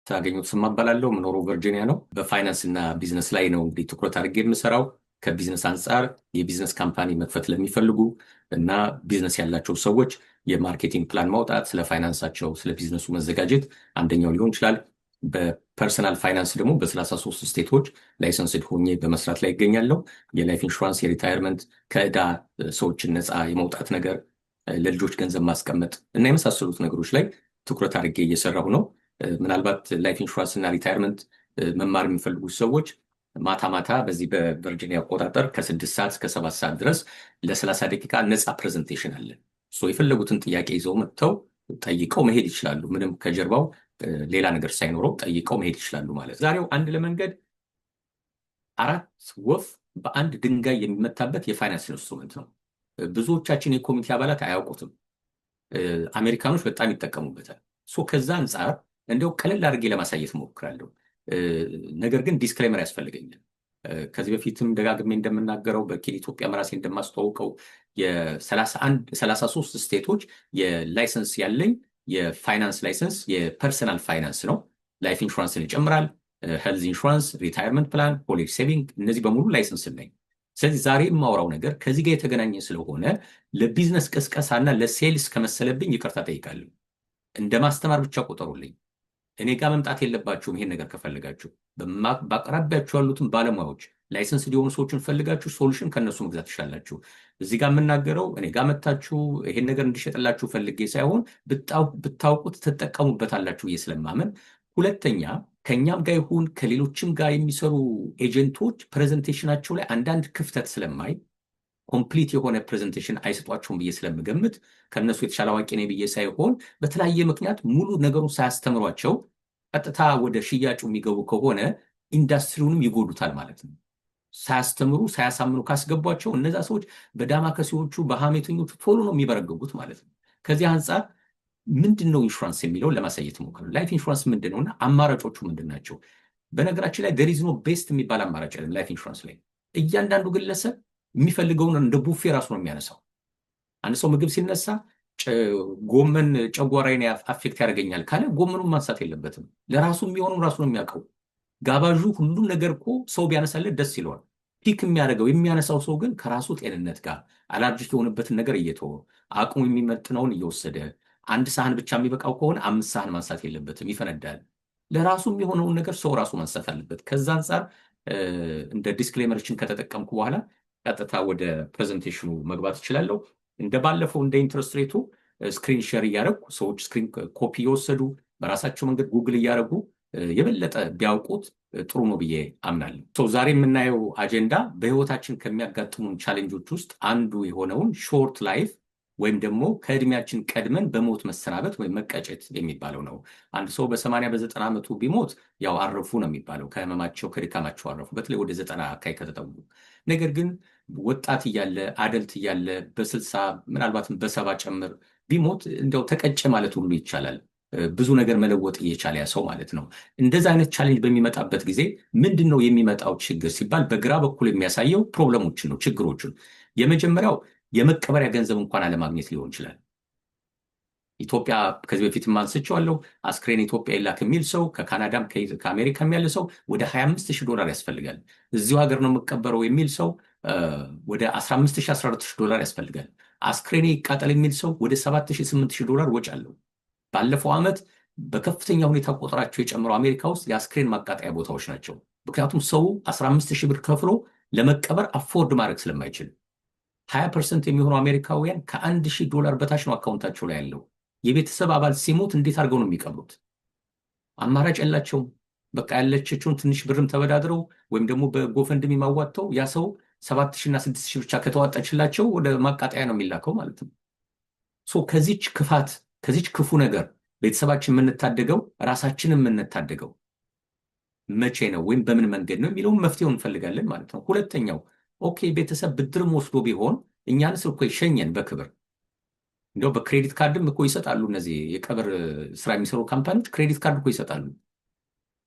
ታገኙት ስማባላለው ምኖረው ቨርጂኒያ ነው። በፋይናንስ እና ቢዝነስ ላይ ነው እንግዲህ ትኩረት አድርጌ የምሰራው። ከቢዝነስ አንጻር የቢዝነስ ካምፓኒ መክፈት ለሚፈልጉ እና ቢዝነስ ያላቸው ሰዎች የማርኬቲንግ ፕላን ማውጣት፣ ስለ ፋይናንሳቸው ስለ ቢዝነሱ መዘጋጀት አንደኛው ሊሆን ይችላል። በፐርሰናል ፋይናንስ ደግሞ በ33 ስቴቶች ላይሰንስድ ሆኜ በመስራት ላይ ይገኛለሁ። የላይፍ ኢንሹራንስ፣ የሪታየርመንት፣ ከዕዳ ሰዎችን ነፃ የመውጣት ነገር፣ ለልጆች ገንዘብ ማስቀመጥ እና የመሳሰሉት ነገሮች ላይ ትኩረት አድርጌ እየሰራሁ ነው። ምናልባት ላይፍ ኢንሹራንስ እና ሪታየርመንት መማር የሚፈልጉ ሰዎች ማታ ማታ በዚህ በቨርጂኒያ አቆጣጠር ከ6 ሰዓት እስከ 7 ሰዓት ድረስ ለ30 ደቂቃ ነፃ ፕሬዘንቴሽን አለ። የፈለጉትን ጥያቄ ይዘው መጥተው ጠይቀው መሄድ ይችላሉ። ምንም ከጀርባው ሌላ ነገር ሳይኖረው ጠይቀው መሄድ ይችላሉ ማለት ነው። ዛሬው አንድ ለመንገድ 4 ወፍ በአንድ ድንጋይ የሚመታበት የፋይናንስ ኢንስትሩመንት ነው። ብዙዎቻችን የኮሚቴ አባላት አያውቁትም። አሜሪካኖች በጣም ይጠቀሙበታል። ከዛ አንጻር እንዲያው ቀለል አድርጌ ለማሳየት ሞክራለሁ። ነገር ግን ዲስክሌመር ያስፈልገኛል። ከዚህ በፊትም ደጋግሜ እንደምናገረው በኬል ኢትዮጵያ መራሴ እንደማስተዋውቀው የ33 ስቴቶች የላይሰንስ ያለኝ የፋይናንስ ላይሰንስ የፐርሰናል ፋይናንስ ነው። ላይፍ ኢንሹራንስን ይጨምራል። ሄልዝ ኢንሹራንስ፣ ሪታየርመንት ፕላን፣ ኮሌጅ ሴቪንግ፣ እነዚህ በሙሉ ላይሰንስ ነኝ። ስለዚህ ዛሬ የማወራው ነገር ከዚህ ጋር የተገናኘ ስለሆነ ለቢዝነስ ቅስቀሳና ለሴልስ ከመሰለብኝ ይቅርታ ጠይቃለሁ። እንደ ማስተማር ብቻ ቆጠሩልኝ። እኔ ጋር መምጣት የለባችሁም። ይሄን ነገር ከፈልጋችሁ በአቅራቢያችሁ ያሉትን ባለሙያዎች ላይሰንስ ሊሆኑ ሰዎችን ፈልጋችሁ ሶሉሽን ከነሱ መግዛት ትችላላችሁ። እዚህ ጋር የምናገረው እኔ ጋር መታችሁ ይሄን ነገር እንዲሸጥላችሁ ፈልጌ ሳይሆን ብታውቁት ትጠቀሙበታላችሁ ብዬ ስለማመን፣ ሁለተኛ ከእኛም ጋር ይሁን ከሌሎችም ጋር የሚሰሩ ኤጀንቶች ፕሬዘንቴሽናቸው ላይ አንዳንድ ክፍተት ስለማይ ኮምፕሊት የሆነ ፕሬዘንቴሽን አይሰጧቸውም ብዬ ስለምገምት ከነሱ የተሻለ አዋቂ ነኝ ብዬ ሳይሆን በተለያየ ምክንያት ሙሉ ነገሩን ሳያስተምሯቸው ቀጥታ ወደ ሽያጩ የሚገቡ ከሆነ ኢንዱስትሪውንም ይጎዱታል ማለት ነው። ሳያስተምሩ ሳያሳምኑ ካስገቧቸው እነዛ ሰዎች በዳማከሲዎቹ በሐሜተኞቹ ቶሎ ነው የሚበረገጉት ማለት ነው። ከዚህ አንጻር ምንድን ነው ኢንሹራንስ የሚለውን ለማሳየት ሞክሩ። ላይፍ ኢንሹራንስ ምንድን ነውና አማራጮቹ ምንድን ናቸው? በነገራችን ላይ there is no best የሚባል አማራጭ አይደለም። ላይፍ ኢንሹራንስ ላይ እያንዳንዱ ግለሰብ የሚፈልገውን እንደ ቡፌ ራሱ ነው የሚያነሳው። አንድ ሰው ምግብ ሲነሳ ጎመን ጨጓራዬን አፌክት ያደርገኛል ካለ ጎመኑን ማንሳት የለበትም። ለራሱ የሚሆነው ራሱ ነው የሚያውቀው። ጋባዡ ሁሉም ነገር እኮ ሰው ቢያነሳለት ደስ ይለዋል። ፒክ የሚያደርገው የሚያነሳው ሰው ግን ከራሱ ጤንነት ጋር አላርጂክ የሆነበትን ነገር እየተወ አቅሙ የሚመጥነውን እየወሰደ አንድ ሳህን ብቻ የሚበቃው ከሆነ 5 ሳህን ማንሳት የለበትም፣ ይፈነዳል። ለራሱ የሚሆነውን ነገር ሰው ራሱ ማንሳት አለበት። ከዛ አንጻር እንደ ዲስክሌመርችን ከተጠቀምኩ በኋላ ቀጥታ ወደ ፕሬዘንቴሽኑ መግባት እችላለሁ። እንደባለፈው እንደ ኢንትረስት ሬቱ ስክሪን ሼር እያደረጉ ሰዎች ስክሪን ኮፒ እየወሰዱ በራሳቸው መንገድ ጉግል እያደረጉ የበለጠ ቢያውቁት ጥሩ ነው ብዬ አምናለሁ። ዛሬ የምናየው አጀንዳ በህይወታችን ከሚያጋጥሙን ቻሌንጆች ውስጥ አንዱ የሆነውን ሾርት ላይፍ ወይም ደግሞ ከእድሜያችን ቀድመን በሞት መሰናበት ወይም መቀጨት የሚባለው ነው። አንድ ሰው በ80 በ90 ዓመቱ ቢሞት ያው አረፉ ነው የሚባለው። ከህመማቸው ከድካማቸው አረፉ፣ በተለይ ወደ 90 አካባቢ ከተጠጉ። ነገር ግን ወጣት እያለ አደልት እያለ በ60 ምናልባትም በ70 ጨምር ቢሞት እንዲያው ተቀጨ ማለት ሁሉ ይቻላል። ብዙ ነገር መለወጥ እየቻለ ያ ሰው ማለት ነው። እንደዛ አይነት ቻሌንጅ በሚመጣበት ጊዜ ምንድን ነው የሚመጣው ችግር ሲባል በግራ በኩል የሚያሳየው ፕሮብለሞችን ነው፣ ችግሮችን። የመጀመሪያው የመቀበሪያ ገንዘብ እንኳን አለማግኘት ሊሆን ይችላል። ኢትዮጵያ ከዚህ በፊትም አንስቼዋለሁ። አስክሬን ኢትዮጵያ ይላክ የሚል ሰው ከካናዳም ከአሜሪካም ያለ ሰው ወደ $25,000 ያስፈልጋል። እዚሁ ሀገር ነው የምቀበረው የሚል ሰው ወደ $15,000 $14,000 ያስፈልጋል። አስክሬኔ ይቃጠል የሚል ሰው ወደ $7,000 $8,000 ወጪ አለው። ባለፈው ዓመት በከፍተኛ ሁኔታ ቁጥራቸው የጨመረው አሜሪካ ውስጥ የአስክሬን ማቃጠያ ቦታዎች ናቸው። ምክንያቱም ሰው $15,000 ከፍሎ ለመቀበር አፎርድ ማድረግ ስለማይችል 20% የሚሆኑ አሜሪካውያን $1,000 በታች ነው አካውንታቸው ላይ ያለው። የቤተሰብ አባል ሲሞት እንዴት አድርገው ነው የሚቀብሩት? አማራጭ የላቸውም። በቃ ያለችውን ትንሽ ብርም ተበዳድረው ወይም ደግሞ በጎፈንድሚ ማዋጥተው ያ ሰው 7,000 እና 6,000 ብቻ ከተዋጣችላቸው ወደ ማቃጠያ ነው የሚላከው ማለት ነው። ከዚች ክፋት ከዚች ክፉ ነገር ቤተሰባችን የምንታደገው ራሳችንን የምንታደገው መቼ ነው ወይም በምን መንገድ ነው የሚለውን መፍትሄውን እንፈልጋለን ማለት ነው። ሁለተኛው ኦኬ ቤተሰብ ብድርም ወስዶ ቢሆን እኛንስ እኮ ይሸኘን በክብር እንዲያው በክሬዲት ካርድም እኮ ይሰጣሉ። እነዚህ የቀብር ስራ የሚሰሩ ካምፓኒዎች ክሬዲት ካርድ እኮ ይሰጣሉ።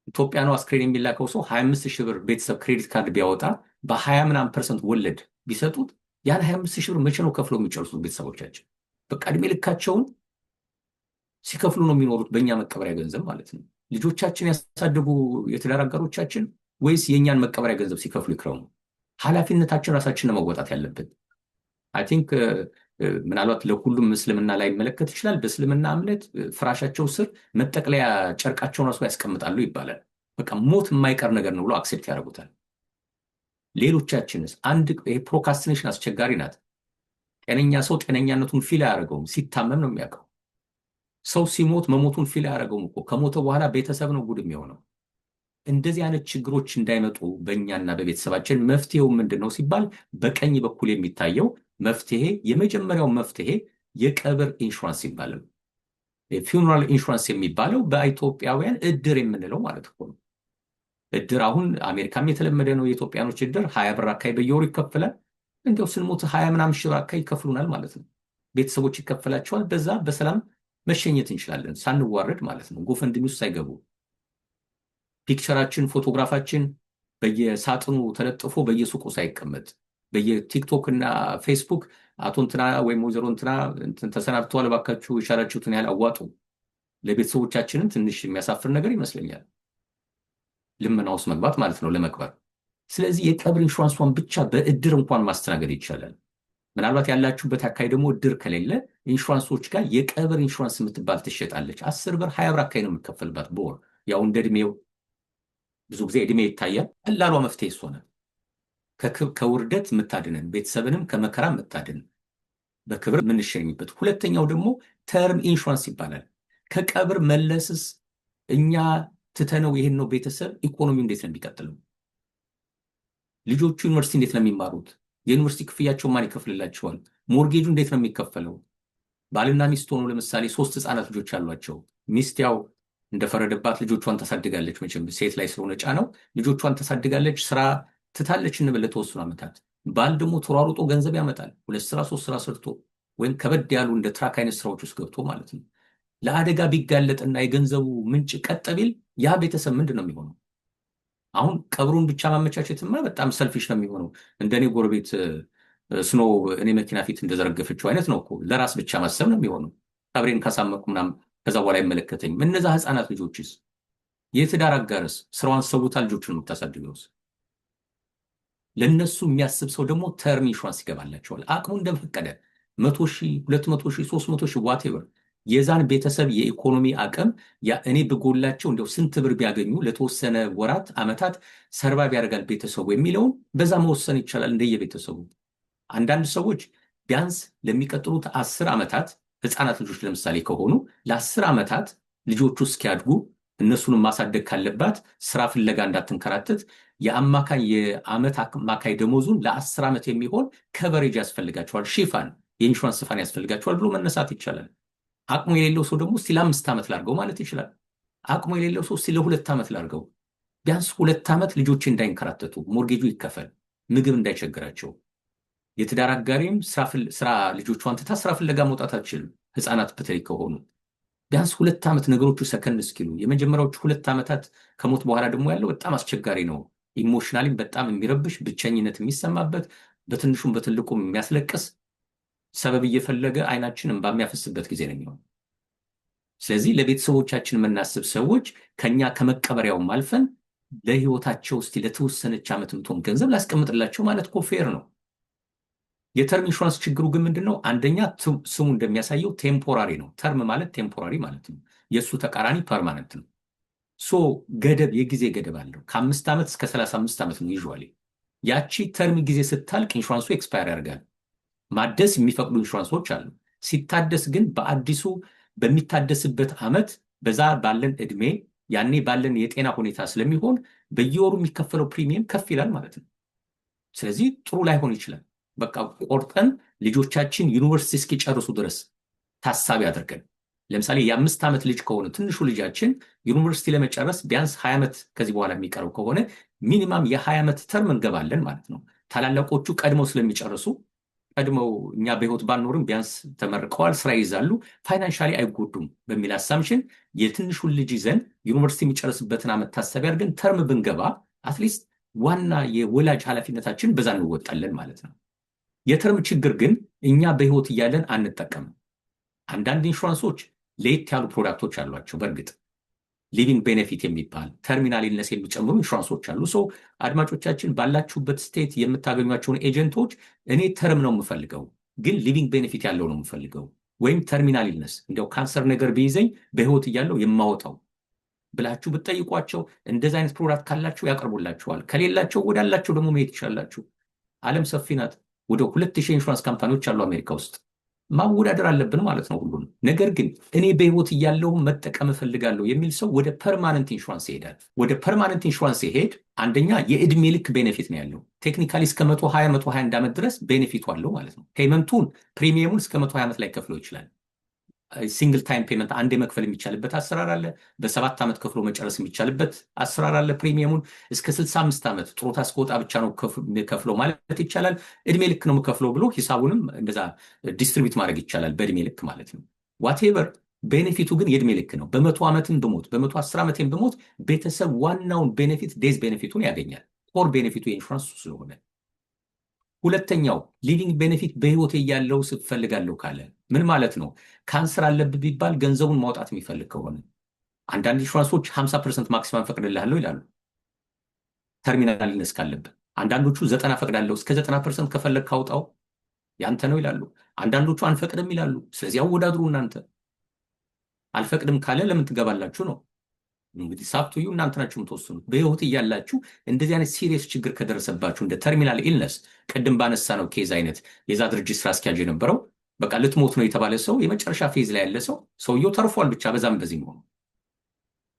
ኢትዮጵያ ነው አስክሬን የሚላከው ሰው $25,000 ቤተሰብ ክሬዲት ካርድ ቢያወጣ በ20 ምናምን% ወለድ ቢሰጡት ያን $25,000 መቼ ነው ከፍለው የሚጨርሱት ቤተሰቦቻችን? በቃ እድሜ ልካቸውን ሲከፍሉ ነው የሚኖሩት በእኛ መቀበሪያ ገንዘብ ማለት ነው። ልጆቻችን ያሳደጉ የትዳር አጋሮቻችን ወይስ የእኛን መቀበሪያ ገንዘብ ሲከፍሉ ይክረሙ? ኃላፊነታችን ራሳችንን መወጣት ያለብን። አይ ቲንክ ምናልባት ለሁሉም እስልምና ላይ መለከት ይችላል። በእስልምና እምነት ፍራሻቸው ስር መጠቅለያ ጨርቃቸውን ራሱ ያስቀምጣሉ ይባላል። በቃ ሞት የማይቀር ነገር ነው ብሎ አክሴፕት ያደርጉታል። ሌሎቻችንስ? አንድ ፕሮካስቲኔሽን አስቸጋሪ ናት። ጤነኛ ሰው ጤነኛነቱን ፊል አያደርገውም፣ ሲታመም ነው የሚያውቀው። ሰው ሲሞት መሞቱን ፊል አያደርገውም እኮ። ከሞተ በኋላ ቤተሰብ ነው ጉድ የሚሆነው። እንደዚህ አይነት ችግሮች እንዳይመጡ በእኛና በቤተሰባችን መፍትሄው ምንድን ነው ሲባል በቀኝ በኩል የሚታየው መፍትሄ፣ የመጀመሪያው መፍትሄ የቀብር ኢንሹራንስ ይባላል። ፊውነራል ኢንሹራንስ የሚባለው በኢትዮጵያውያን እድር የምንለው ማለት እኮ ነው። እድር አሁን አሜሪካም የተለመደ ነው። የኢትዮጵያኖች እድር 20 ብር አካባቢ በየወሩ ይከፈላል። እንዲያው ስንሞት 20 ምናምን ሺህ ብር አካባቢ ይከፍሉናል ማለት ነው። ቤተሰቦች ይከፈላቸዋል። በዛ በሰላም መሸኘት እንችላለን ሳንዋረድ ማለት ነው። ጎፈንድሚ ውስጥ ሳይገቡ ፒክቸራችን፣ ፎቶግራፋችን በየሳጥኑ ተለጥፎ በየሱቁ ሳይቀመጥ በየቲክቶክ እና ፌስቡክ አቶ እንትና ወይም ወይዘሮ እንትና ተሰናብተዋል፣ እባካችሁ የቻላችሁትን ያህል አዋጡ። ለቤተሰቦቻችንም ትንሽ የሚያሳፍር ነገር ይመስለኛል፣ ልመና ውስጥ መግባት ማለት ነው ለመቅበር። ስለዚህ የቀብር ኢንሹራንሷን ብቻ በእድር እንኳን ማስተናገድ ይቻላል። ምናልባት ያላችሁበት አካባቢ ደግሞ እድር ከሌለ ኢንሹራንሶች ጋር የቀብር ኢንሹራንስ የምትባል ትሸጣለች። 10 ብር 20 ብር አካባቢ ነው የምትከፈልባት በወር። ያው እንደ እድሜው ብዙ ጊዜ እድሜ ይታያል። ቀላሏ መፍትሄ እሷ ናት። ከውርደት የምታድነን፣ ቤተሰብንም ከመከራ የምታድን፣ በክብር የምንሸኝበት። ሁለተኛው ደግሞ ተርም ኢንሹራንስ ይባላል። ከቀብር መለስስ እኛ ትተነው ይሄን ነው ቤተሰብ ኢኮኖሚው እንዴት ነው የሚቀጥለው? ልጆቹ ዩኒቨርሲቲ እንዴት ነው የሚማሩት? የዩኒቨርሲቲ ክፍያቸው ማን ይከፍልላቸዋል? ሞርጌጁ እንዴት ነው የሚከፈለው? ባልና ሚስት ሆኖ ለምሳሌ 3 ህፃናት ልጆች አሏቸው። ሚስት ያው እንደፈረደባት ልጆቿን ታሳድጋለች። መቼም ሴት ላይ ስለሆነ ጫነው ልጆቿን ታሳድጋለች። ስራ ትታለች እንበል ለተወሰኑ ዓመታት። ባል ደግሞ ተሯሩጦ ገንዘብ ያመጣል። 2 ስራ 3 ስራ ሰርቶ ወይም ከበድ ያሉ እንደ ትራክ አይነት ስራዎች ውስጥ ገብቶ ማለት ነው። ለአደጋ ቢጋለጥና የገንዘቡ ምንጭ ቀጥ ቢል ያ ቤተሰብ ምንድን ነው የሚሆነው? አሁን ቀብሩን ብቻ ማመቻቸትማ በጣም ሰልፊሽ ነው የሚሆነው። እንደኔ ጎረቤት ስኖ እኔ መኪና ፊት እንደዘረገፈችው አይነት ነው እኮ። ለራስ ብቻ ማሰብ ነው የሚሆነው። ቀብሬን ካሳመቅኩ ምናምን ከዛ በኋላ አይመለከተኝም። እነዛ ህፃናት ልጆችስ? የትዳር አጋርስ? ስራዋን ሰውታ ልጆችን የምታሳድገውስ? ለነሱ የሚያስብ ሰው ደግሞ ተርም ኢንሹራንስ ይገባላቸዋል። አቅሙ እንደፈቀደ 100 ሺህ 200 ሺህ 300 ሺህ ዋቴቨር የዛን ቤተሰብ የኢኮኖሚ አቅም እኔ ብጎላቸው እንደው ስንት ብር ቢያገኙ ለተወሰነ ወራት ዓመታት ሰርቫይቭ ያደርጋል ቤተሰቡ የሚለውን በዛ መወሰን ይቻላል እንደየቤተሰቡ። አንዳንድ ሰዎች ቢያንስ ለሚቀጥሉት 10 ዓመታት ህፃናት ልጆች ለምሳሌ ከሆኑ ለ10 ዓመታት ልጆቹ እስኪያድጉ እነሱንም ማሳደግ ካለባት ስራ ፍለጋ እንዳትንከራተት የዓመት አማካይ ደሞዙን ለ10 ዓመት የሚሆን ከቨሬጅ ያስፈልጋቸዋል፣ ሽፋን የኢንሹራንስ ሽፋን ያስፈልጋቸዋል ብሎ መነሳት ይቻላል። አቅሙ የሌለው ሰው ደግሞ እስቲ ለ5 ዓመት ላድርገው ማለት ይችላል። አቅሙ የሌለው ሰው እስቲ ለ2 ዓመት ላድርገው። ቢያንስ 2 ዓመት ልጆች እንዳይንከራተቱ፣ ሞርጌጁ ይከፈል፣ ምግብ እንዳይቸግራቸው። የትዳር አጋሪም ስራ ልጆቿን ትታ ስራ ፍለጋ መውጣት አትችልም፣ ህፃናት በተለይ ከሆኑ። ቢያንስ 2 ዓመት ነገሮቹ ሰከን እስኪሉ። የመጀመሪያዎቹ 2 ዓመታት ከሞት በኋላ ደግሞ ያለው በጣም አስቸጋሪ ነው። ኢሞሽናሊም በጣም የሚረብሽ፣ ብቸኝነት የሚሰማበት፣ በትንሹም በትልቁም የሚያስለቅስ፣ ሰበብ እየፈለገ አይናችንን በሚያፈስበት ጊዜ ነው የሚሆነው። ስለዚህ ለቤተሰቦቻችን የምናስብ ሰዎች ከኛ ከመቀበሪያውም አልፈን ለህይወታቸው እስቲ ለተወሰነች ዓመት የምትሆን ገንዘብ ላስቀምጥላቸው ማለት እኮ ፌር ነው። የተርም ኢንሹራንስ ችግሩ ግን ምንድነው? አንደኛ ስሙ እንደሚያሳየው ቴምፖራሪ ነው። ተርም ማለት ቴምፖራሪ ማለት ነው። የእሱ ተቃራኒ ፐርማነንት ነው። ገደብ፣ የጊዜ ገደብ አለው። ከ5 ዓመት እስከ 35 ዓመት ነው ዩዥዋሊ። ያቺ ተርም ጊዜ ስታልቅ ኢንሹራንሱ ኤክስፓየር ያደርጋል። ማደስ የሚፈቅዱ ኢንሹራንሶች አሉ። ሲታደስ ግን በአዲሱ በሚታደስበት ዓመት በዛ ባለን እድሜ ያኔ ባለን የጤና ሁኔታ ስለሚሆን በየወሩ የሚከፈለው ፕሪሚየም ከፍ ይላል ማለት ነው። ስለዚህ ጥሩ ላይሆን ይችላል። በቃ ቆርጠን ልጆቻችን ዩኒቨርሲቲ እስኪጨርሱ ድረስ ታሳቢ አድርገን፣ ለምሳሌ የ5 ዓመት ልጅ ከሆነ ትንሹ ልጃችን ዩኒቨርሲቲ ለመጨረስ ቢያንስ 20 ዓመት ከዚህ በኋላ የሚቀረው ከሆነ ሚኒማም የ20 ዓመት ተርም እንገባለን ማለት ነው። ታላላቆቹ ቀድመው ስለሚጨርሱ ቀድመው እኛ በህይወት ባንኖርም ቢያንስ ተመርቀዋል፣ ስራ ይይዛሉ፣ ፋይናንሻሊ አይጎዱም በሚል አሳምሽን የትንሹን ልጅ ይዘን ዩኒቨርሲቲ የሚጨርስበትን ዓመት ታሳቢ አድርገን ተርም ብንገባ አትሊስት ዋና የወላጅ ኃላፊነታችን በዛ እንወጣለን ማለት ነው። የተርም ችግር ግን እኛ በህይወት እያለን አንጠቀምም። አንዳንድ ኢንሹራንሶች ለየት ያሉ ፕሮዳክቶች አሏቸው። በእርግጥ ሊቪንግ ቤኔፊት የሚባል ተርሚናል ኢልነስ የሚጨምሩ ኢንሹራንሶች አሉ። ሰው አድማጮቻችን ባላችሁበት ስቴት የምታገኟቸውን ኤጀንቶች እኔ ተርም ነው የምፈልገው ግን ሊቪንግ ቤኔፊት ያለው ነው የምፈልገው ወይም ተርሚናል ኢልነስ እንዲያው ካንሰር ነገር ቢይዘኝ በህይወት እያለው የማወጣው ብላችሁ ብትጠይቋቸው እንደዚህ አይነት ፕሮዳክት ካላችሁ ያቀርቡላችኋል። ከሌላቸው ወዳላቸው ደግሞ መሄድ ትችላላችሁ። ዓለም ሰፊ ናት። ወደ 2000 ኢንሹራንስ ካምፓኒዎች አሉ አሜሪካ ውስጥ። ማወዳደር አለብን ማለት ነው ሁሉንም። ነገር ግን እኔ በህይወት እያለሁ መጠቀም እፈልጋለሁ የሚል ሰው ወደ ፐርማነንት ኢንሹራንስ ይሄዳል። ወደ ፐርማነንት ኢንሹራንስ ይሄድ አንደኛ የእድሜ ልክ ቤኔፊት ነው ያለው። ቴክኒካሊ እስከ 121 ዓመት ድረስ ቤኔፊቱ አለው ማለት ነው። ፔመንቱን ፕሪሚየሙን እስከ 120 ዓመት ላይ ከፍሎ ይችላል። ሲንግል ታይም ፔመንት አንዴ መክፈል የሚቻልበት አሰራር አለ። በ7 ዓመት ከፍሎ መጨረስ የሚቻልበት አሰራር አለ። ፕሪሚየሙን እስከ 65 ዓመት ጡረታ እስከወጣ ብቻ ነው ከፍሎ ማለት ይቻላል። እድሜ ልክ ነው የምከፍለው ብሎ ሂሳቡንም እንደዛ ዲስትሪቢዩት ማድረግ ይቻላል በእድሜ ልክ ማለት ነው። ዋቴቨር ቤኔፊቱ ግን የእድሜ ልክ ነው። በ100 ዓመትም ብሞት በ110 ዓመትም ብሞት ቤተሰብ ዋናውን ቤኔፊት ዴዝ ቤኔፊቱን ያገኛል። ኮር ቤኔፊቱ የኢንሹራንስ ስለሆነ። ሁለተኛው ሊቪንግ ቤኔፊት በህይወት ያለው ስፈልጋለሁ ካለ ምን ማለት ነው? ካንሰር አለብህ ቢባል ገንዘቡን ማውጣት የሚፈልግ ከሆነ አንዳንድ ኢንሹራንሶች 50% ማክሲማም ፈቅድልሃለሁ ይላሉ ተርሚናል ኢልነስ ካለብህ። አንዳንዶቹ 90 ፈቅዳለሁ እስከ 90% ከፈለግ ካውጣው ያንተ ነው ይላሉ። አንዳንዶቹ አንፈቅድም ይላሉ። ስለዚህ አወዳድሩ እናንተ። አልፈቅድም ካለ ለምን ትገባላችሁ ነው እንግዲህ ሳብቱዩ እናንተ ናችሁ የምትወስኑት። በህይወት እያላችሁ እንደዚህ አይነት ሲሪየስ ችግር ከደረሰባችሁ እንደ ተርሚናል ኢልነስ ቅድም ባነሳ ነው ኬዝ አይነት የዛ ድርጅት ስራ አስኪያጅ የነበረው በቃ ልትሞት ነው የተባለ ሰው የመጨረሻ ፌዝ ላይ ያለ ሰው ሰውየው ተርፏል ብቻ በዛም በዚህ ሆኖ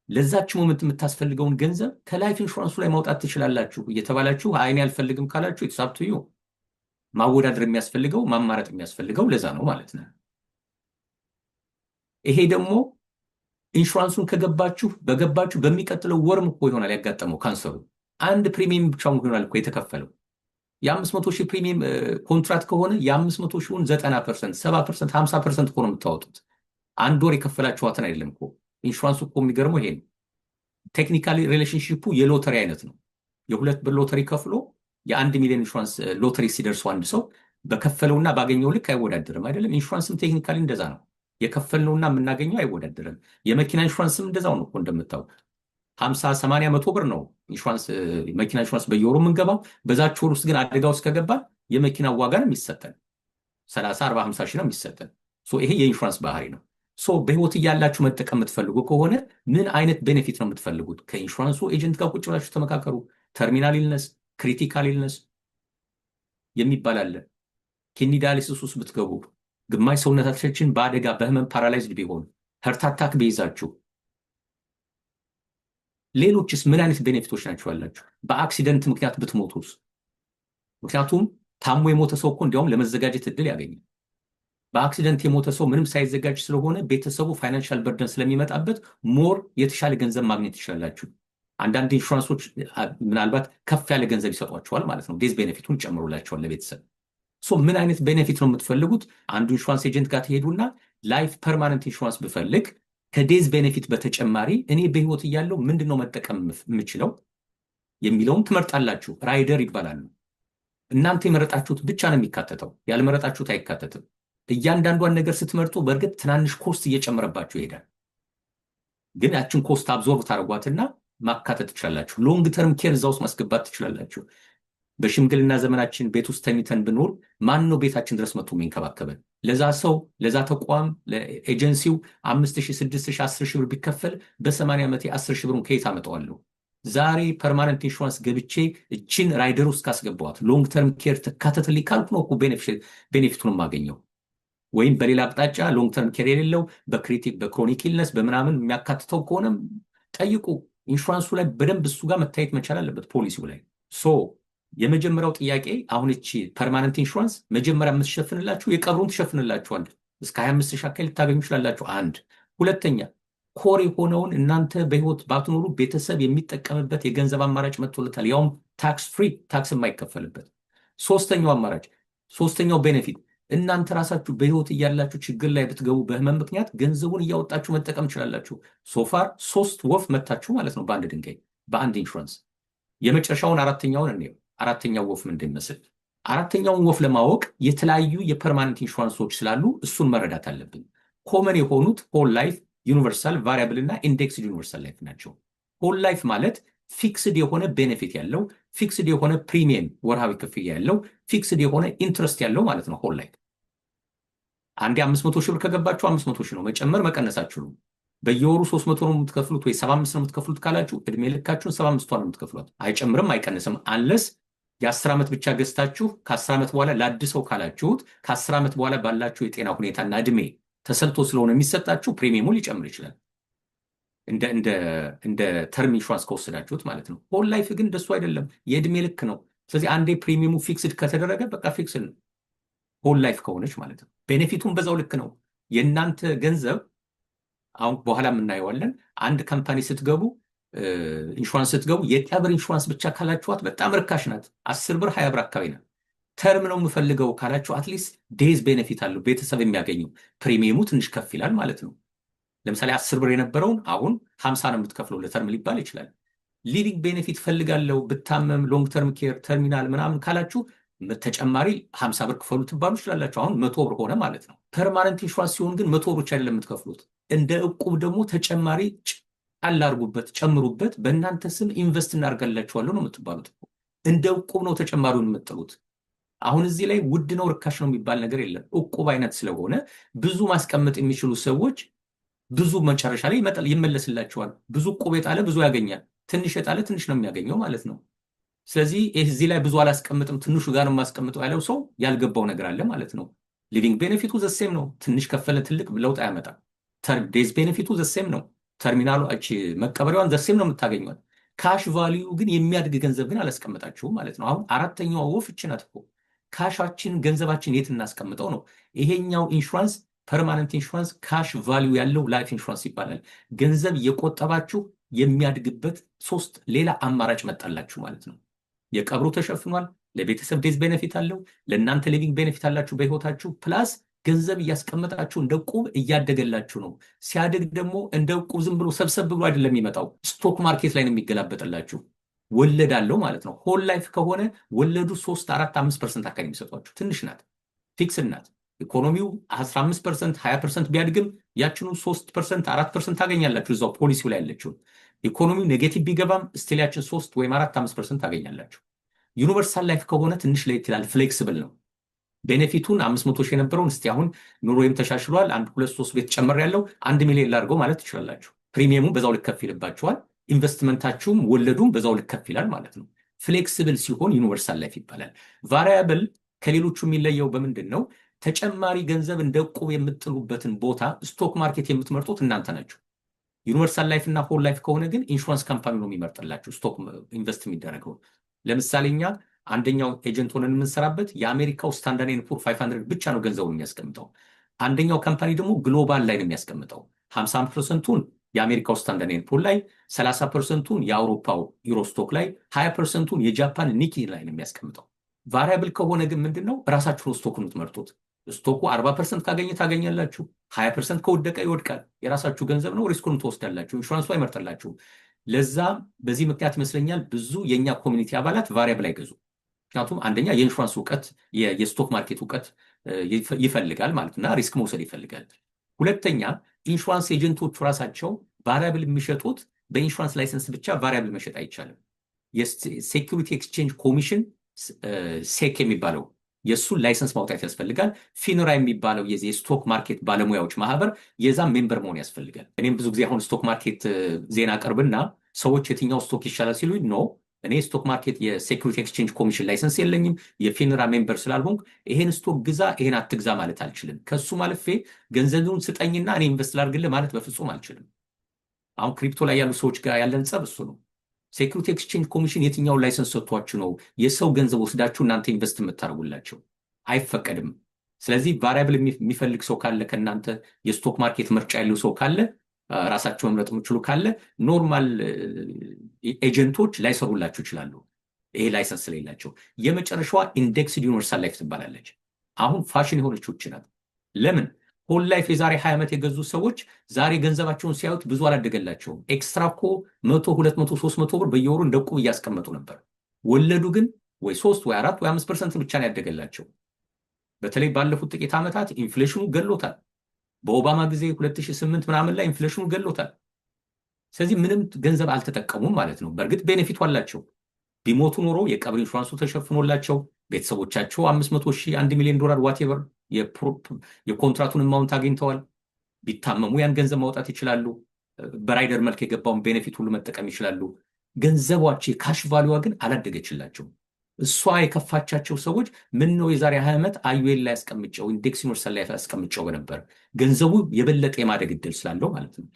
ለዛች ሞመንት የምታስፈልገውን ገንዘብ ከላይፍ ኢንሹራንሱ ላይ ማውጣት ትችላላችሁ እየተባላችሁ አይኔ አልፈልግም ካላችሁ የተሳብቱዩ ማወዳደር የሚያስፈልገው ማማረጥ የሚያስፈልገው ለዛ ነው ማለት ነው። ይሄ ደግሞ ኢንሹራንሱን በገባችሁ በሚቀጥለው ወርም እኮ ይሆናል ያጋጠመው ካንሰሩ። አንድ ፕሪሚየም ብቻውን ይሆናል እኮ የተከፈለው። የ500,000 ፕሪሚየም ኮንትራክት ከሆነ የ500,000ን 90%፣ 70%፣ 50% እኮ ነው የምታወጡት። አንድ ወር የከፈላችኋትን አይደለም እኮ። ኢንሹራንሱ እኮ የሚገርመው ይሄ ነው። ቴክኒካሊ ሪሌሽንሺፑ የሎተሪ አይነት ነው። የ2 ብር ሎተሪ ከፍሎ የ1 ሚሊዮን ኢንሹራንስ ሎተሪ ሲደርሱ አንድ ሰው በከፈለውና ባገኘው ልክ አይወዳደርም አይደለም። ኢንሹራንስም ቴክኒካሊ እንደዛ ነው። የከፈልነውና የምናገኘው አይወዳደርም። የመኪና ኢንሹራንስም እንደዛው ነው እኮ እንደምታውቁ 50፣ 80፣ 100 ብር ነው ኢንሹራንስ መኪና ኢንሹራንስ በየወሩ የምንገባው። በዛች ወር ውስጥ ግን አደጋ ውስጥ ከገባ የመኪና ዋጋ ነው የሚሰጠን 30፣ 40፣ 50 ሺህ ነው የሚሰጠን። ይሄ የኢንሹራንስ ባህሪ ነው። በህይወት እያላችሁ መጠቀም የምትፈልጉ ከሆነ ምን አይነት ቤኔፊት ነው የምትፈልጉት? ከኢንሹራንሱ ኤጀንት ጋር ቁጭ ብላችሁ ተመካከሩ። ተርሚናል ኢልነስ፣ ክሪቲካል ኢልነስ የሚባል አለ። ኪድኒ ዳያሊሲስ ውስጥ ብትገቡ ግማሽ ሰውነታችን በአደጋ በህመም ፓራላይዝድ ቢሆን ሀርት አታክ ቢይዛችሁ ሌሎችስ ምን አይነት ቤኔፊቶች ናቸው ያላችሁ? በአክሲደንት ምክንያት ብትሞቱስ? ምክንያቱም ታሞ የሞተ ሰው እኮ እንዲያውም ለመዘጋጀት እድል ያገኛል። በአክሲደንት የሞተ ሰው ምንም ሳይዘጋጅ ስለሆነ ቤተሰቡ ፋይናንሻል በርደን ስለሚመጣበት ሞር የተሻለ ገንዘብ ማግኘት ይችላላችሁ። አንዳንድ ኢንሹራንሶች ምናልባት ከፍ ያለ ገንዘብ ይሰጧቸዋል ማለት ነው። ዴዝ ቤኔፊቱን ጨምሮላቸዋል ለቤተሰብ። ምን አይነት ቤኔፊት ነው የምትፈልጉት? አንዱ ኢንሹራንስ ኤጀንት ጋር ትሄዱና ላይፍ ፐርማነንት ኢንሹራንስ ብፈልግ ከዴዝ ቤኔፊት በተጨማሪ እኔ በህይወት እያለው ምንድነው መጠቀም የምችለው የሚለውን ትመርጣላችሁ። ራይደር ይባላሉ። እናንተ የመረጣችሁት ብቻ ነው የሚካተተው፣ ያልመረጣችሁት አይካተትም። እያንዳንዷን ነገር ስትመርጡ በእርግጥ ትናንሽ ኮስት እየጨመረባችሁ ይሄዳል። ግን ያችን ኮስት አብዞርብ ታደርጓትና ማካተት ትችላላችሁ። ሎንግ ተርም ኬር እዛ ውስጥ ማስገባት ትችላላችሁ። በሽምግልና ዘመናችን ቤት ውስጥ ተኝተን ብንኖር ማን ነው ቤታችን ድረስ መጥቶ የሚንከባከበን? ለዛ ሰው ለዛ ተቋም ለኤጀንሲው 5,000፣ 6,000፣ 10,000 ብር ቢከፈል በ80 ዓመቴ 10,000 ብሩን ከየት አመጣዋለሁ? ዛሬ ፐርማነንት ኢንሹራንስ ገብቼ እችን ራይደር ውስጥ ካስገባዋት ሎንግ ተርም ኬር ተካተትልኝ ካልኩ ነው እኮ ቤኔፊቱን የማገኘው። ወይም በሌላ አቅጣጫ ሎንግ ተርም ኬር የሌለው በክሮኒክ ኢልነስ በምናምን የሚያካትተው ከሆነም ጠይቁ። ኢንሹራንሱ ላይ በደንብ እሱ ጋር መታየት መቻል አለበት ፖሊሲው ላይ። የመጀመሪያው ጥያቄ አሁን እቺ ፐርማነንት ኢንሹራንስ መጀመሪያ የምትሸፍንላችሁ የቀብሩን ትሸፍንላችኋል። እስከ 25,000 አካል ልታገኙ ይችላላችሁ። አንድ ሁለተኛ ኮር የሆነውን እናንተ በህይወት ባትኖሩ ቤተሰብ የሚጠቀምበት የገንዘብ አማራጭ መጥቶለታል፣ ያውም ታክስ ፍሪ፣ ታክስ የማይከፈልበት። ሶስተኛው ቤኔፊት እናንተ ራሳችሁ በህይወት እያላችሁ ችግር ላይ ብትገቡ በህመም ምክንያት ገንዘቡን እያወጣችሁ መጠቀም ትችላላችሁ። ሶፋር 3 ወፍ መታችሁ ማለት ነው በአንድ ድንጋይ በአንድ ኢንሹራንስ። የመጨረሻውን አራተኛውን እንየው። አራተኛው ወፍ ምንድን ይመስል? አራተኛውን ወፍ ለማወቅ የተለያዩ የፐርማነንት ኢንሹራንሶች ስላሉ እሱን መረዳት አለብን። ኮመን የሆኑት ሆል ላይፍ፣ ዩኒቨርሳል ቫሪያብል እና ኢንዴክስድ ዩኒቨርሳል ላይፍ ናቸው። ሆል ላይፍ ማለት ፊክስድ የሆነ ቤኔፊት ያለው፣ ፊክስድ የሆነ ፕሪሚየም ወርሃዊ ክፍያ ያለው፣ ፊክስድ የሆነ ኢንትረስት ያለው ማለት ነው ሆል ላይፍ። አንዴ 500 ሺህ ብር ከገባችሁ 500 ሺህ ነው፣ መጨመር መቀነስ አትችሉም። በየወሩ 300 ነው የምትከፍሉት ወይ 75 ነው የምትከፍሉት ካላችሁ እድሜ ልካችሁን 75 ነው የምትከፍሉት። አይጨምርም አይቀንስም። አንለስ የ10 ዓመት ብቻ ገዝታችሁ ከ10 ዓመት በኋላ ላድሰው ካላችሁት ከ10 ዓመት በኋላ ባላችሁ የጤና ሁኔታና እድሜ ተሰልቶ ስለሆነ የሚሰጣችሁ ፕሪሚየሙ ሊጨምር ይችላል፣ እንደ ተርም ኢንሹራንስ ከወሰዳችሁት ማለት ነው። ሆል ላይፍ ግን እንደሱ አይደለም፣ የእድሜ ልክ ነው። ስለዚህ አንዴ ፕሪሚየሙ ፊክስድ ከተደረገ በቃ ፊክስድ ነው ሆል ላይፍ ከሆነች ማለት ነው። ቤኔፊቱም በዛው ልክ ነው። የእናንተ ገንዘብ አሁን በኋላ የምናየዋለን። አንድ ካምፓኒ ስትገቡ ኢንሹራንስ ስትገቡ የቀብር ኢንሹራንስ ብቻ ካላችኋት በጣም ርካሽ ናት፣ 10 ብር 20 ብር አካባቢ ናት። ተርም ነው የምፈልገው ካላችሁ አትሊስት ዴዝ ቤኔፊት አለው ቤተሰብ የሚያገኘው፣ ፕሪሚየሙ ትንሽ ከፍ ይላል ማለት ነው። ለምሳሌ 10 ብር የነበረውን አሁን 50 ነው የምትከፍለው ለተርም ሊባል ይችላል። ሊቪንግ ቤኔፊት ፈልጋለሁ ብታመም ሎንግ ተርም ኬር ተርሚናል ምናምን ካላችሁ ተጨማሪ 50 ብር ክፈሉ ትባሉ ትችላላችሁ። አሁን 100 ብር ሆነ ማለት ነው። ፐርማነንት ኢንሹራንስ ሲሆን ግን 100 ብር አይደለም የምትከፍሉት፣ እንደ እቁብ ደግሞ ተጨማሪ ጫል አድርጉበት፣ ጨምሩበት፣ በእናንተ ስም ኢንቨስት እናደርጋላችኋለሁ ነው የምትባሉት። እንደ እቁብ ነው ተጨማሪውን የምትጥሉት። አሁን እዚህ ላይ ውድ ነው ርካሽ ነው የሚባል ነገር የለም። እቁብ አይነት ስለሆነ ብዙ ማስቀመጥ የሚችሉ ሰዎች ብዙ መጨረሻ ላይ ይመለስላቸዋል። ብዙ እቁብ የጣለ ብዙ ያገኛል፣ ትንሽ የጣለ ትንሽ ነው የሚያገኘው ማለት ነው። ስለዚህ እዚህ ላይ ብዙ አላስቀምጥም ትንሹ ጋር የማስቀምጠው ያለው ሰው ያልገባው ነገር አለ ማለት ነው። ሊቪንግ ቤኔፊቱ ዘሴም ነው፣ ትንሽ ከፈለ ትልቅ ለውጥ አያመጣም። ዴዝ ቤኔፊቱ ዘሴም ነው፣ ተርሚናሉ መቀበሪያዋን ዘሴም ነው የምታገኟት። ካሽ ቫሊዩ ግን የሚያድግ ገንዘብ ግን አላስቀምጣችሁም ማለት ነው። አሁን አራተኛዋ ወፍ እች ናት እኮ። ካሻችን ገንዘባችን የት እናስቀምጠው ነው። ይሄኛው ኢንሹራንስ ፐርማነንት ኢንሹራንስ ካሽ ቫሊዩ ያለው ላይፍ ኢንሹራንስ ይባላል። ገንዘብ የቆጠባችሁ የሚያድግበት 3 ሌላ አማራጭ መጣላችሁ ማለት ነው። የቀብሩ ተሸፍኗል፣ ለቤተሰብ ዴዝ ቤኔፊት አለው፣ ለእናንተ ሊቪንግ ቤኔፊት አላችሁ በህይወታችሁ፣ ፕላስ ገንዘብ እያስቀመጣችሁ እንደ ቁብ እያደገላችሁ ነው። ሲያድግ ደግሞ እንደ ቁብ ዝም ብሎ ሰብሰብ ብሎ አይደለም የሚመጣው፣ ስቶክ ማርኬት ላይ ነው የሚገላበጥላችሁ። ወለድ አለው ማለት ነው። ሆል ላይፍ ከሆነ ወለዱ 3 4 5% አካባቢ የሚሰጧችሁ፣ ትንሽ ናት፣ ፊክስድ ናት። ኢኮኖሚው 15% 20% ቢያድግም ያችኑ 3% 4% ታገኛላችሁ እዛው ፖሊሲው ላይ ያለችውን። ኢኮኖሚው ኔጌቲቭ ቢገባም ስቲላችን 3 ወይም 4 5% ታገኛላችሁ። ዩኒቨርሳል ላይፍ ከሆነ ትንሽ ለየት ይላል፣ ፍሌክስብል ነው። ቤኔፊቱን 500 ሺህ የነበረውን እስቲ አሁን ኑሮዬም ተሻሽሏል 1 2 3 ቤት ጨምር ያለው 1 ሚሊዮን ላድርገው ማለት ትችላላችሁ። ፕሪሚየሙ በዛው ልክ ከፍ ይልባችኋል፣ ኢንቨስትመንታችሁም ወለዱም በዛው ልክ ከፍ ይላል ማለት ነው። ፍሌክስብል ሲሆን ዩኒቨርሳል ላይፍ ይባላል። ቫሪያብል ከሌሎቹ የሚለየው በምንድን ነው? ተጨማሪ ገንዘብ እንደ ዕቁብ የምትጥሉበትን ቦታ ስቶክ ማርኬት የምትመርጡት እናንተ ናችሁ። ዩኒቨርሳል ላይፍ እና ሆል ላይፍ ከሆነ ግን ኢንሹራንስ ካምፓኒ ነው የሚመርጥላችሁ ስቶክ ኢንቨስት የሚደረገው። ለምሳሌ እኛ አንደኛው ኤጀንት ሆነን የምንሰራበት የአሜሪካው ስታንዳርድ ኤንድ ፑር 500 ብቻ ነው ገንዘቡን የሚያስቀምጠው። አንደኛው ካምፓኒ ደግሞ ግሎባል ላይ ነው የሚያስቀምጠው። 50%ቱን የአሜሪካው ስታንዳርድ ኤንድ ፑር ላይ፣ 30%ቱን የአውሮፓው ዩሮስቶክ ላይ፣ 20%ቱን የጃፓን ኒኪ ላይ ነው የሚያስቀምጠው። ቫሪያብል ከሆነ ግን ምንድነው ራሳችሁን ስቶክ የምትመርጡት። ስቶኩ 40% ካገኘ ታገኛላችሁ፣ 20% ከወደቀ ይወድቃል። የራሳችሁ ገንዘብ ነው፣ ሪስኩን ትወስዳላችሁ፣ ኢንሹራንሱ አይመርጥላችሁ። ለዛ በዚህ ምክንያት ይመስለኛል ብዙ የኛ ኮሚኒቲ አባላት ቫሪያብል አይገዙ። ምክንያቱም አንደኛ የኢንሹራንስ እውቀት የስቶክ ማርኬት እውቀት ይፈልጋል ማለትና ሪስክ መውሰድ ይፈልጋል። ሁለተኛ ኢንሹራንስ ኤጀንቶቹ ራሳቸው ቫሪያብል የሚሸጡት በኢንሹራንስ ላይሰንስ ብቻ ቫሪያብል መሸጥ አይቻልም። የሴኩሪቲ ኤክስቼንጅ ኮሚሽን ሴክ የሚባለው የእሱን ላይሰንስ ማውጣት ያስፈልጋል። ፊንራ የሚባለው የዚህ የስቶክ ማርኬት ባለሙያዎች ማህበር የዛም ሜምበር መሆን ያስፈልጋል። እኔም ብዙ ጊዜ አሁን ስቶክ ማርኬት ዜና ቀርብና ሰዎች የትኛው ስቶክ ይሻላል ሲሉ ኖ እኔ ስቶክ ማርኬት የሴኩሪቲ ኤክስቼንጅ ኮሚሽን ላይሰንስ የለኝም፣ የፊንራ ሜምበር ስላልሆንኩ ይሄን ስቶክ ግዛ ይሄን አትግዛ ማለት አልችልም። ከሱ ማለፌ ገንዘቡን ስጠኝና እኔ ኢንቨስት ላድርግልህ ማለት በፍጹም አልችልም። አሁን ክሪፕቶ ላይ ያሉ ሰዎች ጋር ያለን ጸብ እሱ ነው። ሴኩሪቲ ኤክስቼንጅ ኮሚሽን የትኛውን ላይሰንስ ሰጥቷችሁ ነው የሰው ገንዘብ ወስዳችሁ እናንተ ኢንቨስት የምታደርጉላቸው? አይፈቀድም። ስለዚህ ቫሪያብል የሚፈልግ ሰው ካለ ከእናንተ የስቶክ ማርኬት ምርጫ ያለው ሰው ካለ ራሳቸው መምረጥ የምችሉ ካለ ኖርማል ኤጀንቶች ላይሰሩላችሁ ይችላሉ፣ ይሄ ላይሰንስ ስለሌላቸው። የመጨረሻዋ ኢንዴክስድ ዩኒቨርሳል ላይፍ ትባላለች። አሁን ፋሽን የሆነችው ናት። ለምን? ሆል ላይፍ የዛሬ 20 ዓመት የገዙ ሰዎች ዛሬ ገንዘባቸውን ሲያዩት ብዙ አላደገላቸውም። ኤክስትራ እኮ 100 200 300 ብር በየወሩ እንደ ዕቁብ እያስቀመጡ ነበር። ወለዱ ግን ወይ 3 ወይ 4 ወይ 5% ብቻ ነው ያደገላቸው። በተለይ ባለፉት ጥቂት ዓመታት ኢንፍሌሽኑ ገሎታል። በኦባማ ጊዜ 2008 ምናምን ላይ ኢንፍሌሽኑ ገሎታል። ስለዚህ ምንም ገንዘብ አልተጠቀሙም ማለት ነው። በእርግጥ ቤኔፊቱ አላቸው። ቢሞቱ ኖሮ የቀብር ኢንሹራንሱ ተሸፍኖላቸው ቤተሰቦቻቸው 500 ሺህ $1 ሚሊዮን ዋቴቨር የኮንትራቱን ማውንት አግኝተዋል። ቢታመሙ ያን ገንዘብ ማውጣት ይችላሉ። በራይደር መልክ የገባውን ቤኔፊት ሁሉ መጠቀም ይችላሉ። ገንዘቧቸው የካሽ ቫሉዋ ግን አላደገችላቸው። እሷ የከፋቻቸው ሰዎች ምን ነው የዛሬ 20 ዓመት አዩኤል ላይ ያስቀምጨው ኢንዴክስ ዩኒቨርሳል ላይ ያስቀምጨው በነበር ገንዘቡ የበለጠ የማደግ እድል ስላለው ማለት ነው።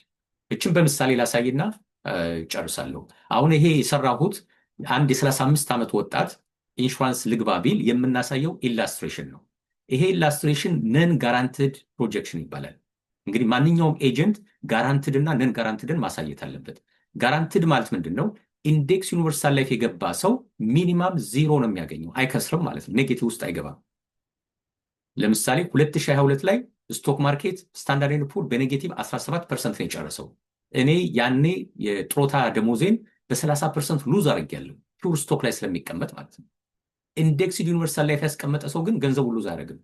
እችን በምሳሌ ላሳይና ጨርሳለሁ። አሁን ይሄ የሰራሁት አንድ የ35 ዓመት ወጣት ኢንሹራንስ ልግባ ቢል የምናሳየው ኢላስትሬሽን ነው። ይሄ ኢላስትሬሽን ነን ጋራንትድ ፕሮጀክሽን ይባላል። እንግዲህ ማንኛውም ኤጀንት ጋራንትድ እና ነን ጋራንትድን ማሳየት አለበት። ጋራንትድ ማለት ምንድን ነው? ኢንዴክስ ዩኒቨርሳል ላይፍ የገባ ሰው ሚኒማም 0 ነው የሚያገኘው፣ አይከስርም ማለት ነው። ኔጌቲቭ ውስጥ አይገባም። ለምሳሌ 2022 ላይ ስቶክ ማርኬት ስታንዳርድ ኤንድ ፑር በኔጌቲቭ 17% ነው የጨረሰው። እኔ ያኔ የጥሮታ ደሞዜን በ30% ሉዝ አድርጌያለሁ፣ ፒውር ስቶክ ላይ ስለሚቀመጥ ማለት ነው። ኢንዴክስ ዩኒቨርሳል ላይፍ ያስቀመጠ ሰው ግን ገንዘቡ ሉዝ አያደርግም፣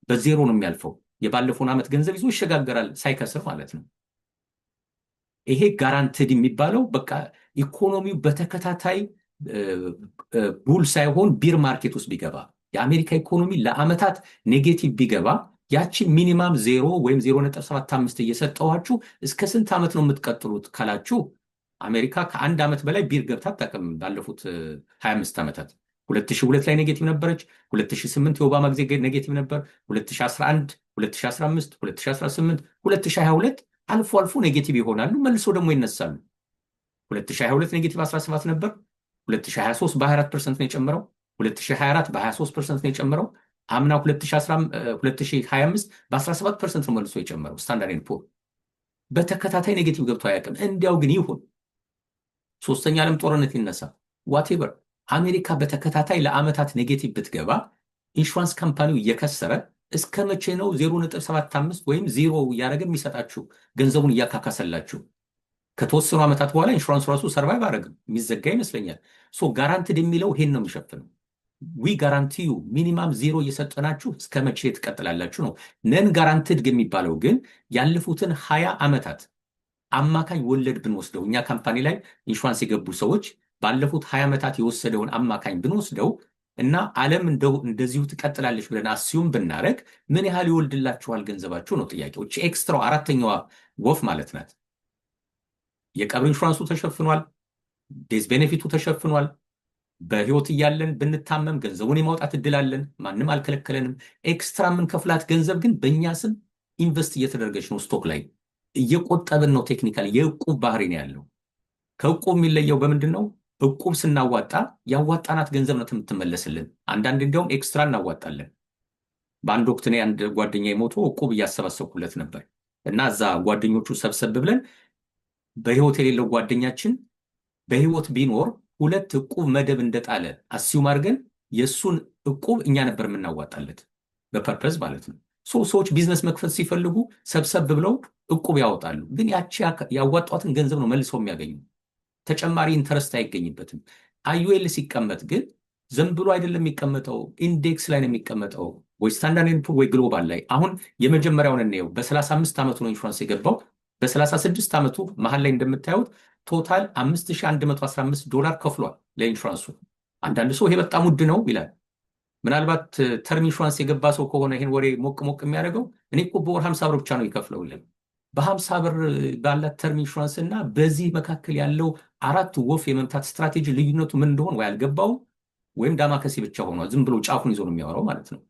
በዜሮ ነው የሚያልፈው። የባለፈውን ዓመት ገንዘብ ይዞ ይሸጋገራል ሳይከስር ማለት ነው። ይሄ ጋራንትድ የሚባለው በቃ ኢኮኖሚው በተከታታይ ቡል ሳይሆን ቢር ማርኬት ውስጥ ቢገባ የአሜሪካ ኢኮኖሚ ለዓመታት ኔጌቲቭ ቢገባ ያቺ ሚኒማም 0 ወይም 0.75 እየሰጠኋችሁ እስከ ስንት ዓመት ነው የምትቀጥሉት ካላችሁ አሜሪካ ከአንድ ዓመት በላይ ቢር ገብታ አታውቅም። ባለፉት 25 ዓመታት 2002 ላይ ኔጌቲቭ ነበረች። 2008 የኦባማ ጊዜ ኔጌቲቭ ነበር። 2011፣ 2015፣ 2018፣ 2022 አልፎ አልፎ ኔጌቲቭ ይሆናሉ፣ መልሶ ደግሞ ይነሳሉ። 2022 ኔጌቲቭ 17 ነበር። 2023 በ24% ነው የጨመረው። 2024 በ23% ነው የጨመረው። አምና 2025 በ17% ነው መልሶ የጨመረው። ስታንዳርድ ኤንድ ፑር በተከታታይ ኔጌቲቭ ገብቶ አያውቅም። እንዲያው ግን ይሁን ሶስተኛ ዓለም ጦርነት ይነሳ ዋቴቨር አሜሪካ በተከታታይ ለዓመታት ኔጌቲቭ ብትገባ ኢንሹራንስ ካምፓኒው እየከሰረ እስከ መቼ ነው 0.75 ወይም 0 እያደረገ የሚሰጣችሁ ገንዘቡን እያካካሰላችሁ? ከተወሰኑ ዓመታት በኋላ ኢንሹራንስ ራሱ ሰርቫይቭ አደረግም የሚዘጋ ይመስለኛል። ሶ ጋራንትድ የሚለው ይሄን ነው የሚሸፍነው። ዊ ጋራንቲ ዩ ሚኒማም 0 እየሰጠናችሁ እስከ መቼ ትቀጥላላችሁ ነው። ነን ጋራንትድ የሚባለው ግን ያለፉትን 20 ዓመታት አማካኝ ወለድ ብንወስደው እኛ ካምፓኒ ላይ ኢንሹራንስ የገቡ ሰዎች ባለፉት 20 ዓመታት የወሰደውን አማካኝ ብንወስደው እና ዓለም እንደዚሁ ትቀጥላለች ብለን አስዩም ብናረግ ምን ያህል ይወልድላችኋል ገንዘባችሁ ነው ጥያቄዎች። ኤክስትራው አራተኛዋ ወፍ ማለት ናት። የቀብር ኢንሹራንሱ ተሸፍኗል፣ ዴዝ ቤኔፊቱ ተሸፍኗል። በህይወት እያለን ብንታመም ገንዘቡን የማውጣት እድል አለን፣ ማንም አልከለከለንም። ኤክስትራ የምንከፍላት ገንዘብ ግን በእኛ ስም ኢንቨስት እየተደረገች ነው፣ ስቶክ ላይ እየቆጠብን ነው። ቴክኒካል የዕቁብ ባህሪ ነው ያለው። ከዕቁብ የሚለየው በምንድን ነው? ዕቁብ ስናዋጣ ያዋጣናት ገንዘብ ነው የምትመለስልን። አንዳንድ እንዲያውም ኤክስትራ እናዋጣለን። በአንድ ወቅት እኔ አንድ ጓደኛ ሞቶ ዕቁብ እያሰባሰብኩለት ነበር እና እዛ ጓደኞቹ ሰብሰብ ብለን በህይወት የሌለው ጓደኛችን በህይወት ቢኖር 2 ዕቁብ መደብ እንደጣለ አስዩም አድርገን የእሱን ዕቁብ እኛ ነበር የምናዋጣለት በፐርፐዝ ማለት ነው። ሰዎች ቢዝነስ መክፈት ሲፈልጉ ሰብሰብ ብለው ዕቁብ ያወጣሉ። ግን ያቺ ያዋጧትን ገንዘብ ነው መልሰው የሚያገኙ፣ ተጨማሪ ኢንተረስት አይገኝበትም። አዩኤል ሲቀመጥ ግን ዝም ብሎ አይደለም የሚቀመጠው፣ ኢንዴክስ ላይ ነው የሚቀመጠው፣ ወይ ስታንዳርድ ኤንድ ፑር ወይ ግሎባል ላይ። አሁን የመጀመሪያውን እንየው። በ35 ዓመቱ ነው ኢንሹራንስ የገባው። በ36 ዓመቱ መሀል ላይ እንደምታዩት ቶታል $5115 ከፍሏል ለኢንሹራንሱ። አንዳንድ ሰው ይሄ በጣም ውድ ነው ይላል። ምናልባት ተርም ኢንሹራንስ የገባ ሰው ከሆነ ይሄን ወሬ ሞቅ ሞቅ የሚያደርገው እኔ እኮ በወር 50 ብር ብቻ ነው ይከፍለውልን። በ50 ብር ባላት ተርም ኢንሹራንስ እና በዚህ መካከል ያለው 4 ወፍ የመምታት ስትራቴጂ ልዩነቱ ምን እንደሆነ ወይ አልገባውም ወይም ዳማከሴ ብቻ ሆኗል። ዝም ብሎ ጫፉን ይዞ ነው የሚያወራው ማለት ነው።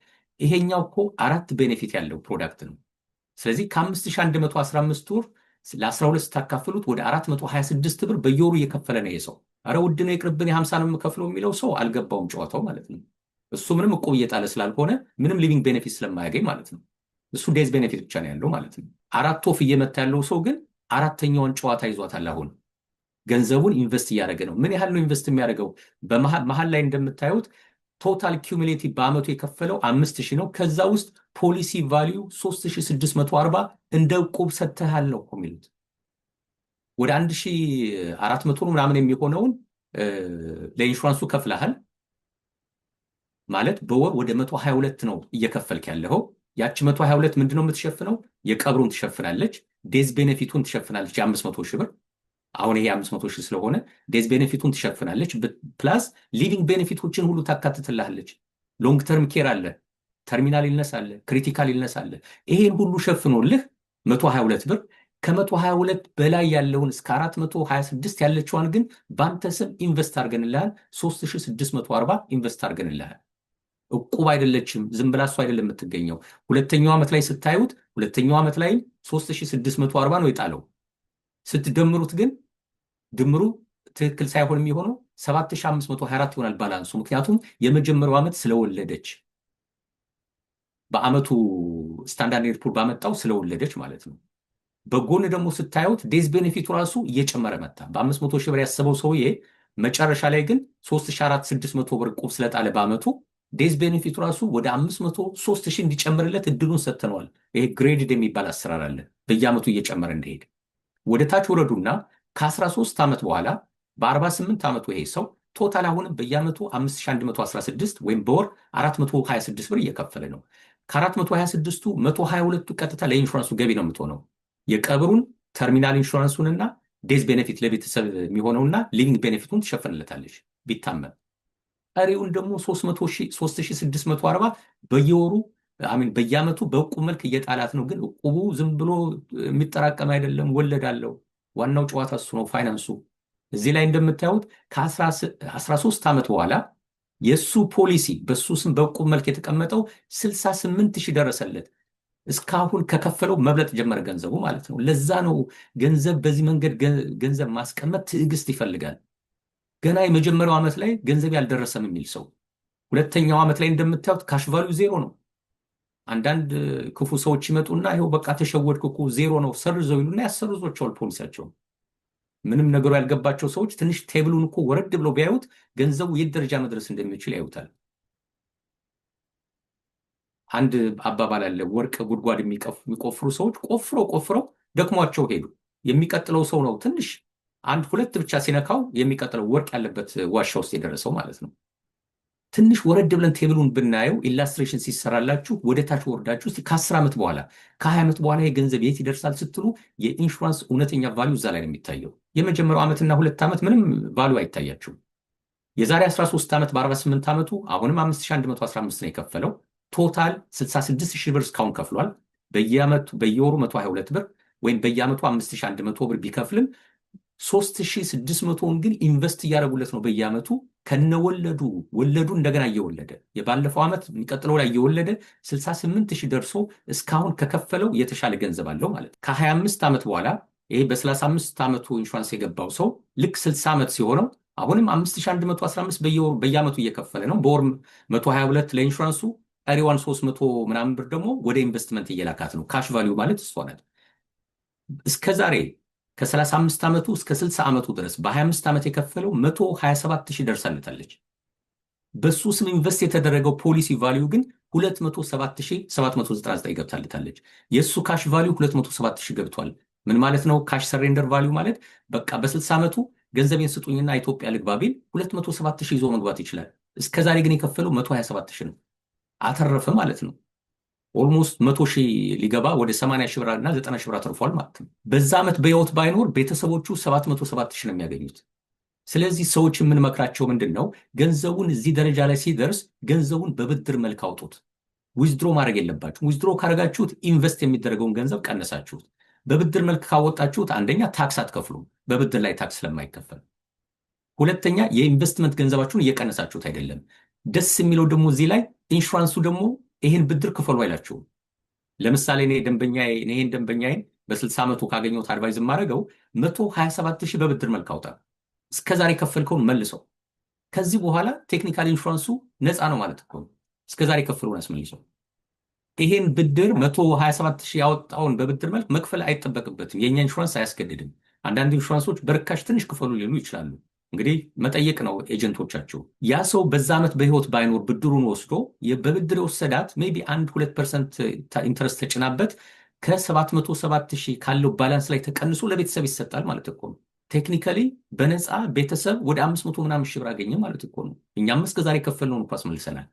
ይሄኛው እኮ 4 ቤኔፊት ያለው ፕሮዳክት ነው። ስለዚህ ከ5115 ብር ለ12 ስታካፍሉት ወደ 426 ብር በየወሩ እየከፈለ ነው የሰው። አረ ውድ ነው ይቅርብን የ50 ነው የምከፍለው የሚለው ሰው አልገባውም ጨዋታው ማለት ነው። እሱ ምንም ዕቁብ እየጣለ ስላልሆነ ምንም ሊቪንግ ቤኔፊት ስለማያገኝ ማለት ነው። እሱ ዴዝ ቤኔፊት ብቻ ነው ያለው ማለት ነው። 4 ወፍ እየመታ ያለው ሰው ግን አራተኛውን ጨዋታ ይዟታል። አሁን ገንዘቡን ኢንቨስት እያደረገ ነው። ምን ያህል ነው ኢንቨስት የሚያደርገው? በመሀል ላይ እንደምታዩት ቶታል ኪዩሙሌቲቭ በአመቱ የከፈለው 5000 ነው። ከዛ ውስጥ ፖሊሲ ቫልዩ 3640 እንደ ዕቁብ ሰጥተሃል ነው የሚሉት። ወደ 1400 ምናምን የሚሆነውን ለኢንሹራንሱ ከፍለሃል ማለት በወር ወደ 122 ነው እየከፈልክ ያለው። ያቺ 122 ምንድነው የምትሸፍነው? የቀብሩን ትሸፍናለች፣ ዴዝ ቤኔፊቱን ትሸፍናለች የ500 ሺህ ብር። አሁን ይሄ 500 ሺህ ስለሆነ ዴዝ ቤኔፊቱን ትሸፍናለች፣ ፕላስ ሊቪንግ ቤኔፊቶችን ሁሉ ታካትትልሃለች። ሎንግ ተርም ኬር አለ፣ ተርሚናል ኢልነስ አለ፣ ክሪቲካል ኢልነስ አለ። ይሄን ሁሉ ሸፍኖልህ 122 ብር። ከ122 በላይ ያለውን እስከ 426 ያለችዋን ግን በአንተ ስም ኢንቨስት አድርገንልሃል። 3640 ኢንቨስት አድርገንልሃል። እቁብ አይደለችም፣ ዝም ብላ እሱ አይደለም የምትገኘው። ሁለተኛው ዓመት ላይ ስታዩት ሁለተኛው ዓመት ላይ 3640 ነው የጣለው። ስትደምሩት ግን ድምሩ ትክክል ሳይሆን የሚሆነው 7524 ይሆናል ባላንሱ። ምክንያቱም የመጀመሪያው ዓመት ስለወለደች፣ በአመቱ ስታንዳርድ ኤንድ ፑር ባመጣው ስለወለደች ማለት ነው። በጎን ደግሞ ስታዩት ዴዝ ቤኔፊቱ ራሱ እየጨመረ መጣ። በ500 ሺህ ብር ያሰበው ሰውዬ መጨረሻ ላይ ግን 3400 ብር ቁብ ስለጣለ በአመቱ ዴዝ ቤኔፊቱ ራሱ ወደ 500 3000 እንዲጨምርለት እድሉን ሰጥተነዋል። ይሄ ግሬድድ የሚባል አሰራር አለ፣ በየአመቱ እየጨመረ እንደሄድ። ወደ ታች ወረዱና ከ13 ዓመት በኋላ በ48 ዓመቱ ይሄ ሰው ቶታል አሁንም በየአመቱ 5116 ወይም በወር 426 ብር እየከፈለ ነው። ከ426ቱ 122ቱ ቀጥታ ለኢንሹራንሱ ገቢ ነው የምትሆነው። የቀብሩን ተርሚናል ኢንሹራንሱንና ዴዝ ቤኔፊት ለቤተሰብ የሚሆነውና ሊቪንግ ቤኔፊቱን ትሸፍንለታለች ቢታመም። ቀሪውን ደግሞ 3640 በየወሩ በየአመቱ በእቁብ መልክ እየጣላት ነው። ግን እቁቡ ዝም ብሎ የሚጠራቀም አይደለም፣ ወለድ አለው። ዋናው ጨዋታ እሱ ነው፣ ፋይናንሱ። እዚህ ላይ እንደምታዩት ከ13 ዓመት በኋላ የእሱ ፖሊሲ በሱ ስም በእቁብ መልክ የተቀመጠው 68,000 ደረሰለት። እስካሁን ከከፈለው መብለጥ ጀመረ ገንዘቡ ማለት ነው። ለዛ ነው ገንዘብ በዚህ መንገድ ገንዘብ ማስቀመጥ ትዕግስት ይፈልጋል። ገና የመጀመሪያው ዓመት ላይ ገንዘብ ያልደረሰም የሚል ሰው ሁለተኛው ዓመት ላይ እንደምታዩት ካሽ ቫልዩ ዜሮ ነው። አንዳንድ ክፉ ሰዎች ይመጡና ይኸው በቃ ተሸወድክ እኮ ዜሮ ነው ሰርዘው ይሉና ያሰርዟቸዋል ፖሊሳቸው። ምንም ነገሩ ያልገባቸው ሰዎች ትንሽ ቴብሉን እኮ ወረድ ብለው ቢያዩት ገንዘቡ የት ደረጃ መድረስ እንደሚችል ያዩታል። አንድ አባባል አለ፣ ወርቅ ጉድጓድ የሚቆፍሩ ሰዎች ቆፍረው ደክሟቸው ሄዱ። የሚቀጥለው ሰው ነው ትንሽ አንድ ሁለት ብቻ ሲነካው የሚቀጥለው ወርቅ ያለበት ዋሻ ውስጥ የደረሰው ማለት ነው። ትንሽ ወረድ ብለን ቴብሉን ብናየው ኢላስትሬሽን ሲሰራላችሁ ወደ ታች ወርዳችሁ ከ10 ዓመት በኋላ ከ20 ዓመት በኋላ የገንዘብ የት ይደርሳል ስትሉ የኢንሹራንስ እውነተኛ ቫሊዩ እዛ ላይ ነው የሚታየው። የመጀመሪያው ዓመትና 2 ዓመት ምንም ቫሊዩ አይታያችሁም። የዛሬ 13 ዓመት በ48 ዓመቱ አሁንም 5115 ነው የከፈለው። ቶታል 66,000 ብር እስካሁን ከፍሏል። በየወሩ 122 ብር ወይም በየዓመቱ 5100 ብር ቢከፍልም 3600ን ግን ኢንቨስት እያደረጉለት ነው በየዓመቱ ወለዱ እንደገና እየወለደ የባለፈው ዓመት የሚቀጥለው ላይ እየወለደ 68,000 ደርሶ እስካሁን ከከፈለው የተሻለ ገንዘብ አለው ማለት ነው። ከ25 ዓመት በኋላ ይሄ በ35 ዓመቱ ኢንሹራንስ የገባው ሰው ልክ 60 ዓመት ሲሆነው አሁንም 5115 በየዓመቱ እየከፈለ ነው። በወር 122 ለኢንሹራንሱ፣ ቀሪዋን 300 ምናምን ብር ደግሞ ወደ ኢንቨስትመንት እየላካት ነው። ካሽ ቫሊዩ ማለት እሷ ናት። እስከዛሬ ከ35 ዓመቱ እስከ 60 ዓመቱ ድረስ በ25 ዓመት የከፈለው 127,000 ደርሳለታለች። በሱ ስም ኢንቨስት የተደረገው ፖሊሲ ቫሊዩ ግን 207,799 ገብታለታለች። የእሱ ካሽ ቫሊዩ 207,000 ገብቷል። ምን ማለት ነው? ካሽ ሰሬንደር ቫሊዩ ማለት በቃ በ60 ዓመቱ ገንዘቤን ስጡኝና ኢትዮጵያ ልግባ ቢል 207,000 ይዞ መግባት ይችላል። እስከዛሬ ግን የከፈለው 127,000 ነው። አተረፈ ማለት ነው። ኦልሞስት 100,000 ሊገባ ወደ 80,000 ብር እና 90,000 ብር አትርፏል ማለት ነው። በዛ ዓመት በሕይወት ባይኖር ቤተሰቦቹ 707,000 ነው የሚያገኙት። ስለዚህ ሰዎች የምንመክራቸው ምንድን ነው? ገንዘቡን እዚህ ደረጃ ላይ ሲደርስ ገንዘቡን በብድር መልክ አውጡት። ዊዝድሮ ማድረግ የለባችሁ። ዊዝድሮ ካደረጋችሁት ኢንቨስት የሚደረገውን ገንዘብ ቀነሳችሁት። በብድር መልክ ካወጣችሁት አንደኛ ታክስ አትከፍሉም፣ በብድር ላይ ታክስ ስለማይከፈል። ሁለተኛ የኢንቨስትመንት ገንዘባችሁን እየቀነሳችሁት አይደለም። ደስ የሚለው ደግሞ እዚህ ላይ ኢንሹራንሱ ደግሞ ይህን ብድር ክፈሉ አይላችሁም። ለምሳሌ ይህን ደንበኛዬን በ60 ዓመቱ ካገኘሁት አድቫይዝ የማደርገው 127,000 በብድር መልክ አውጣ፣ እስከዛሬ ከፈልከውን መልሰው። ከዚህ በኋላ ቴክኒካል ኢንሹራንሱ ነፃ ነው ማለት እኮ ነው። እስከዛሬ ከፍለውን አስመልሰው። ይሄን ብድር 127,000 ያወጣውን በብድር መልክ መክፈል አይጠበቅበትም። የእኛ ኢንሹራንስ አያስገድድም። አንዳንድ ኢንሹራንሶች በርካሽ ትንሽ ክፈሉ ሊሉ ይችላሉ። እንግዲህ መጠየቅ ነው ኤጀንቶቻቸው። ያ ሰው በዛ ዓመት በሕይወት ባይኖር ብድሩን ወስዶ በብድር የወሰዳት ሜይ ቢ 1-2% ኢንተረስት ተጭናበት ከ707,000 ካለው ባላንስ ላይ ተቀንሶ ለቤተሰብ ይሰጣል ማለት እኮ ነው። ቴክኒካሊ በነፃ ቤተሰብ ወደ 500 ምናምን ሺህ ብር አገኘ ማለት እኮ ነው። እኛም እስከዛሬ የከፈልነውን እኮ አስመልሰናል።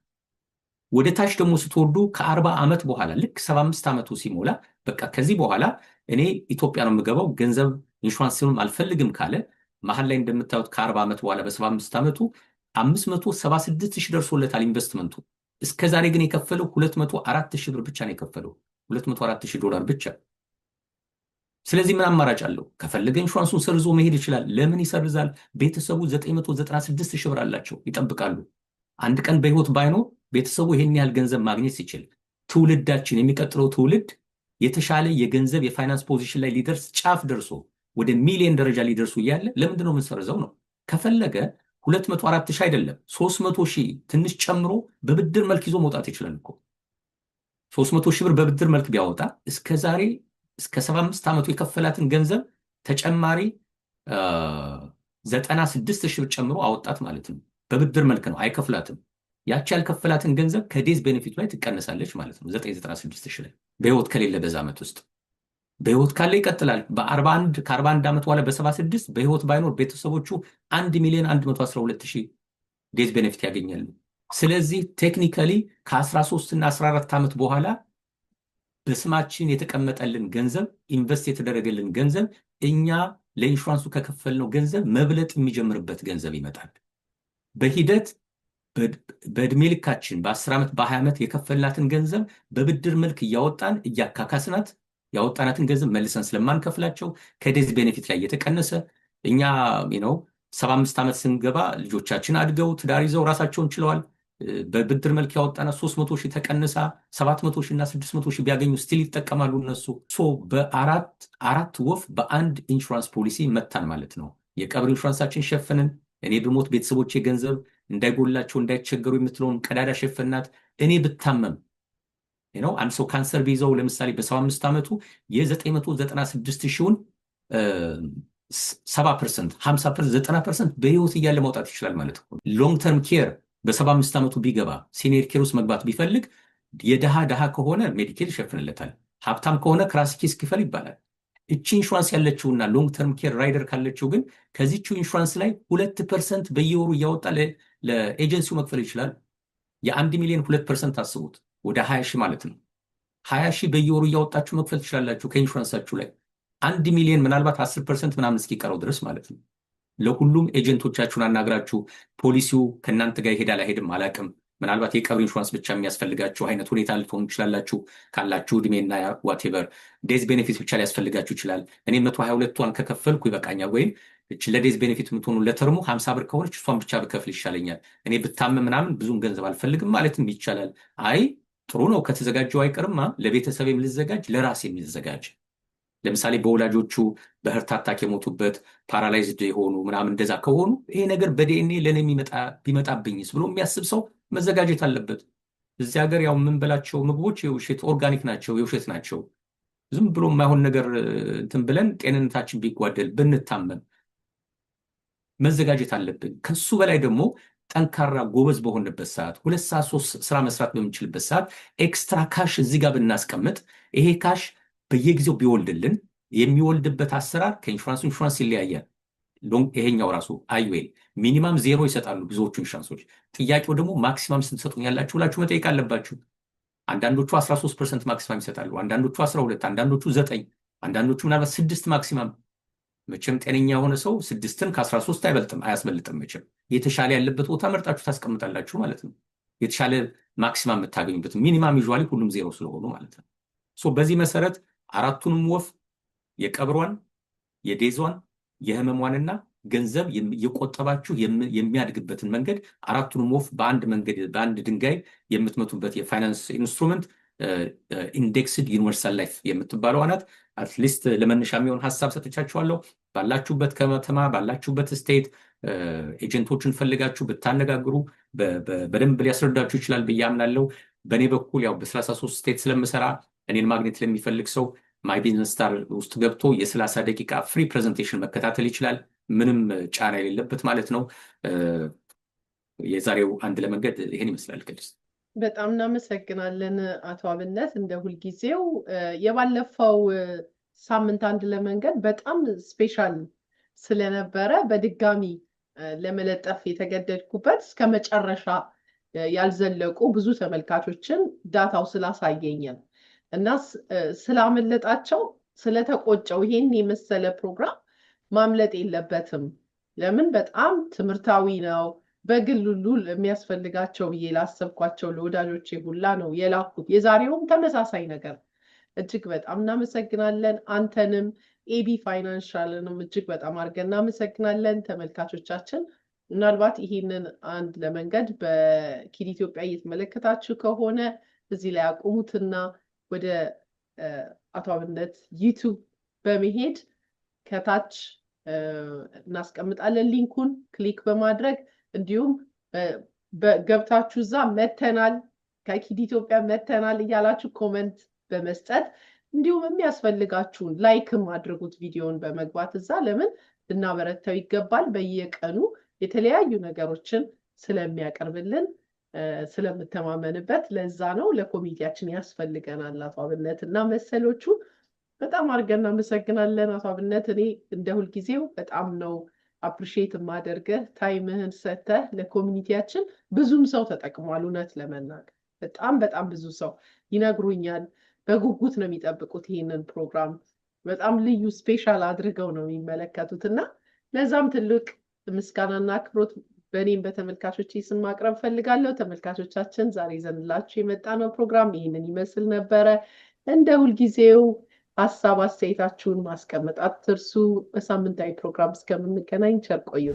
ወደ ታች ደግሞ ስትወርዱ ከ40 ዓመት በኋላ ልክ 75 ዓመቱ ሲሞላ በቃ ከዚህ በኋላ እኔ ኢትዮጵያ ነው የምገባው ገንዘብ ኢንሹራንስም አልፈልግም ካለ መሀል ላይ እንደምታዩት ከ40 ዓመት በኋላ በ75 ዓመቱ 576 ሺህ ደርሶለታል ኢንቨስትመንቱ። እስከ ዛሬ ግን የከፈለው 204 ሺህ ብር ብቻ ነው የከፈለው፣ 204 ሺህ ዶላር ብቻ። ስለዚህ ምን አማራጭ አለው? ከፈለገ ኢንሹራንሱን ሰርዞ መሄድ ይችላል። ለምን ይሰርዛል? ቤተሰቡ 996 ሺህ ብር አላቸው፣ ይጠብቃሉ። አንድ ቀን በህይወት ባይኖር ቤተሰቡ ይሄን ያህል ገንዘብ ማግኘት ሲችል ትውልዳችን የሚቀጥለው ትውልድ የተሻለ የገንዘብ የፋይናንስ ፖዚሽን ላይ ሊደርስ ጫፍ ደርሶ ወደ ሚሊዮን ደረጃ ሊደርሱ እያለ ለምንድን ነው የምንሰርዘው ነው? ከፈለገ 204 ሺህ አይደለም 300 ሺህ ትንሽ ጨምሮ በብድር መልክ ይዞ መውጣት ይችላል እኮ። 300 ሺህ ብር በብድር መልክ ቢያወጣ እስከ ዛሬ እስከ 75 ዓመቱ የከፈላትን ገንዘብ ተጨማሪ 96 ሺህ ብር ጨምሮ አወጣት ማለት ነው። በብድር መልክ ነው፣ አይከፍላትም። ያቺ ያልከፈላትን ገንዘብ ከዴዝ ቤኔፊቱ ላይ ትቀነሳለች ማለት ነው። 996 ሺህ ላይ በህይወት ከሌለ በዛ ዓመት ውስጥ በህይወት ካለ ይቀጥላል። ከ41 ዓመት በኋላ በ76 በህይወት ባይኖር ቤተሰቦቹ 1 ሚሊዮን 112 ሺህ ዴዝ ቤኔፊት ያገኛሉ። ስለዚህ ቴክኒካሊ ከ13 እና 14 ዓመት በኋላ በስማችን የተቀመጠልን ገንዘብ ኢንቨስት የተደረገልን ገንዘብ እኛ ለኢንሹራንሱ ከከፈልነው ገንዘብ መብለጥ የሚጀምርበት ገንዘብ ይመጣል። በሂደት በእድሜ ልካችን በ10 ዓመት በ20 ዓመት የከፈልናትን ገንዘብ በብድር መልክ እያወጣን እያካካስናት ያወጣናትን ገንዘብ መልሰን ስለማንከፍላቸው ከዴዝ ቤኔፊት ላይ እየተቀነሰ እኛ 75 ዓመት ስንገባ ልጆቻችን አድገው ትዳር ይዘው ራሳቸውን ችለዋል። በብድር መልክ ያወጣናት 300 ሺህ ተቀንሳ 700 ሺህ እና 600 ሺህ ቢያገኙ ስቲል ይጠቀማሉ እነሱ። በአራት ወፍ በአንድ ኢንሹራንስ ፖሊሲ መታን ማለት ነው። የቀብር ኢንሹራንሳችን ሸፈንን። እኔ ብሞት ቤተሰቦቼ ገንዘብ እንዳይጎላቸው እንዳይቸገሩ የምትለውን ቀዳዳ ሸፈናት። እኔ ብታመም አንድ ሰው ካንሰር ቢይዘው ለምሳሌ በ75 ዓመቱ የ996 ሺውን 70%፣ 50%፣ 90% በህይወት እያለ ማውጣት ይችላል ማለት ነው። ሎንግ ተርም ኬር በ75 ዓመቱ ቢገባ ሲኒየር ኬር ውስጥ መግባት ቢፈልግ የድሃ ከሆነ ሜዲኬል ይሸፍንለታል። ሀብታም ከሆነ ክራሲኪስ ክፈል ይባላል። እቺ ኢንሹራንስ ያለችውና ሎንግ ተርም ኬር ራይደር ካለችው ግን ከዚችው ኢንሹራንስ ላይ 2% በየወሩ እያወጣ ለኤጀንሲው መክፈል ይችላል። የ1 ሚሊዮን 2% አስቡት፣ ወደ 20 ሺህ ማለት ነው። 20 ሺህ በየወሩ እያወጣችሁ መክፈል ትችላላችሁ ከኢንሹራንሳችሁ ላይ 1 ሚሊዮን ምናልባት 10% ምናምን እስኪቀረው ድረስ ማለት ነው። ለሁሉም ኤጀንቶቻችሁን አናግራችሁ ፖሊሲው ከእናንተ ጋር ይሄዳል አይሄድም አላቅም። ምናልባት የቀብር ኢንሹራንስ ብቻ የሚያስፈልጋችሁ አይነት ሁኔታ ልትሆኑ ትችላላችሁ። ካላችሁ እድሜና ዋቴቨር ዴዝ ቤኔፊት ብቻ ሊያስፈልጋችሁ ይችላል። እኔ 122ቷን ከከፈልኩ ይበቃኛል፣ ወይም ለዴዝ ቤኔፊት የምትሆኑ ለተርሙ 50 ብር ከሆነች እሷን ብቻ ብከፍል ይሻለኛል፣ እኔ ብታመም ምናምን ብዙም ገንዘብ አልፈልግም ማለትም ይቻላል። አይ ጥሩ ነው፣ ከተዘጋጀው አይቀርማ ለቤተሰብ ልዘጋጅ ለራሴ የሚዘጋጅ ለምሳሌ በወላጆቹ በህርት አታክ የሞቱበት ፓራላይዝድ የሆኑ ምናምን እንደዛ ከሆኑ ይሄ ነገር በዲኤንኤ ለእኔ ቢመጣብኝስ ብሎ የሚያስብ ሰው መዘጋጀት አለበት። እዚህ ሀገር ያው የምንበላቸው ምግቦች የውሸት ኦርጋኒክ ናቸው፣ የውሸት ናቸው። ዝም ብሎ የማይሆን ነገር እንትን ብለን ጤንነታችን ቢጓደል ብንታመም መዘጋጀት አለብን። ከሱ በላይ ደግሞ ጠንካራ ጎበዝ በሆንበት ሰዓት 2 ሰዓት 3 ስራ መስራት በምንችልበት ሰዓት ኤክስትራ ካሽ እዚህ ጋር ብናስቀምጥ ይሄ ካሽ በየጊዜው ቢወልድልን የሚወልድበት አሰራር ከኢንሹራንስ ይለያያል። ይሄኛው ራሱ አይዌል ሚኒማም 0 ይሰጣሉ ብዙዎቹ ኢንሹራንሶች። ጥያቄው ደግሞ ማክሲማም ስንት ትሰጡኛላችሁ ብላችሁ መጠየቅ አለባችሁ። አንዳንዶቹ 13% ማክሲማም ይሰጣሉ፣ አንዳንዶቹ 12፣ አንዳንዶቹ 9፣ አንዳንዶቹ ምናልባት 6 ማክሲማም። መቼም ጤነኛ የሆነ ሰው 6ን ከ13 አያስበልጥም። መቼም የተሻለ ያለበት ቦታ መርጣችሁ ታስቀምጣላችሁ ማለት ነው። የተሻለ ማክሲማም የምታገኙበት ሚኒማም ዩዥዋሊ ሁሉም 0 ስለሆኑ ማለት ነው። በዚህ መሰረት አራቱንም ወፍ የቀብሯን፣ የዴዟን፣ የህመሟንና ገንዘብ የቆጠባችሁ የሚያድግበትን መንገድ አራቱንም ወፍ በአንድ ድንጋይ የምትመቱበት የፋይናንስ ኢንስትሩመንት ኢንዴክስድ ዩኒቨርሳል ላይፍ የምትባለው ናት። አትሊስት ለመነሻ የሚሆን ሀሳብ ሰጥቻችኋለሁ። ባላችሁበት ከተማ ባላችሁበት ስቴት ኤጀንቶችን ፈልጋችሁ ብታነጋግሩ በደንብ ሊያስረዳችሁ ይችላል ብዬ አምናለሁ። በእኔ በኩል ያው በ33 ስቴት ስለምሰራ እኔን ማግኘት ለሚፈልግ ሰው ማይ ቢዝነስ ስታር ውስጥ ገብቶ የ30 ደቂቃ ፍሪ ፕሬዘንቴሽን መከታተል ይችላል። ምንም ጫና የሌለበት ማለት ነው። የዛሬው አንድ ለመንገድ ይሄን ይመስላል። ቅድስት በጣም እናመሰግናለን አቶ አብነት። እንደ ሁልጊዜው የባለፈው ሳምንት አንድ ለመንገድ በጣም ስፔሻል ስለነበረ በድጋሚ ለመለጠፍ የተገደድኩበት እስከ መጨረሻ ያልዘለቁ ብዙ ተመልካቾችን ዳታው ስላሳየኝ ነው እና ስላመለጣቸው ስለተቆጨው ይሄን የመሰለ ፕሮግራም ማምለጥ የለበትም። ለምን በጣም ትምህርታዊ ነው። በግል ሁሉ የሚያስፈልጋቸው ብዬ ላሰብኳቸው ለወዳጆቼ ሁላ ነው የላኩት። የዛሬውም ተመሳሳይ ነገር። እጅግ በጣም እናመሰግናለን። አንተንም ኤቢ ፋይናንሻልንም እጅግ በጣም አድርገን እናመሰግናለን። ተመልካቾቻችን ምናልባት ይህንን አንድ ለመንገድ በኪድ ኢትዮጵያ እየተመለከታችሁ ከሆነ እዚህ ላይ አቁሙትና ወደ አቶ አብነት ዩቱብ በመሄድ ከታች እናስቀምጣለን ሊንኩን ክሊክ በማድረግ እንዲሁም ገብታችሁ እዛ መተናል ከኪድ ኢትዮጵያ መተናል እያላችሁ ኮመንት በመስጠት እንዲሁም የሚያስፈልጋችሁን ላይክም አድርጉት ቪዲዮን በመግባት እዛ ለምን ልናበረታው ይገባል። በየቀኑ የተለያዩ ነገሮችን ስለሚያቀርብልን ስለምተማመንበት ለዛ ነው። ለኮሚቴያችን ያስፈልገናል አቶ አብነት እና መሰሎቹ። በጣም አድርገን እናመሰግናለን አቶ አብነት። እኔ እንደ ሁልጊዜው በጣም ነው አፕሪሺየት የማደርገህ ታይምህን ሰተህ ለኮሚኒቲያችን። ብዙም ሰው ተጠቅሟል። እውነት ለመናገር በጣም ብዙ ሰው ይነግሩኛል። በጉጉት ነው የሚጠብቁት ይህንን ፕሮግራም። በጣም ልዩ ስፔሻል አድርገው ነው የሚመለከቱት እና ለዛም ትልቅ ምስጋናና አክብሮት በእኔም በተመልካቾች ስም ማቅረብ ፈልጋለሁ። ተመልካቾቻችን ዛሬ ይዘንላችሁ የመጣነው ፕሮግራም ይህንን ይመስል ነበረ። እንደ ሁልጊዜው ሀሳብ አስተያየታችሁን ማስቀመጥ አትርሱ። በሳምንታዊ ፕሮግራም እስከምንገናኝ ቸር ቆዩ።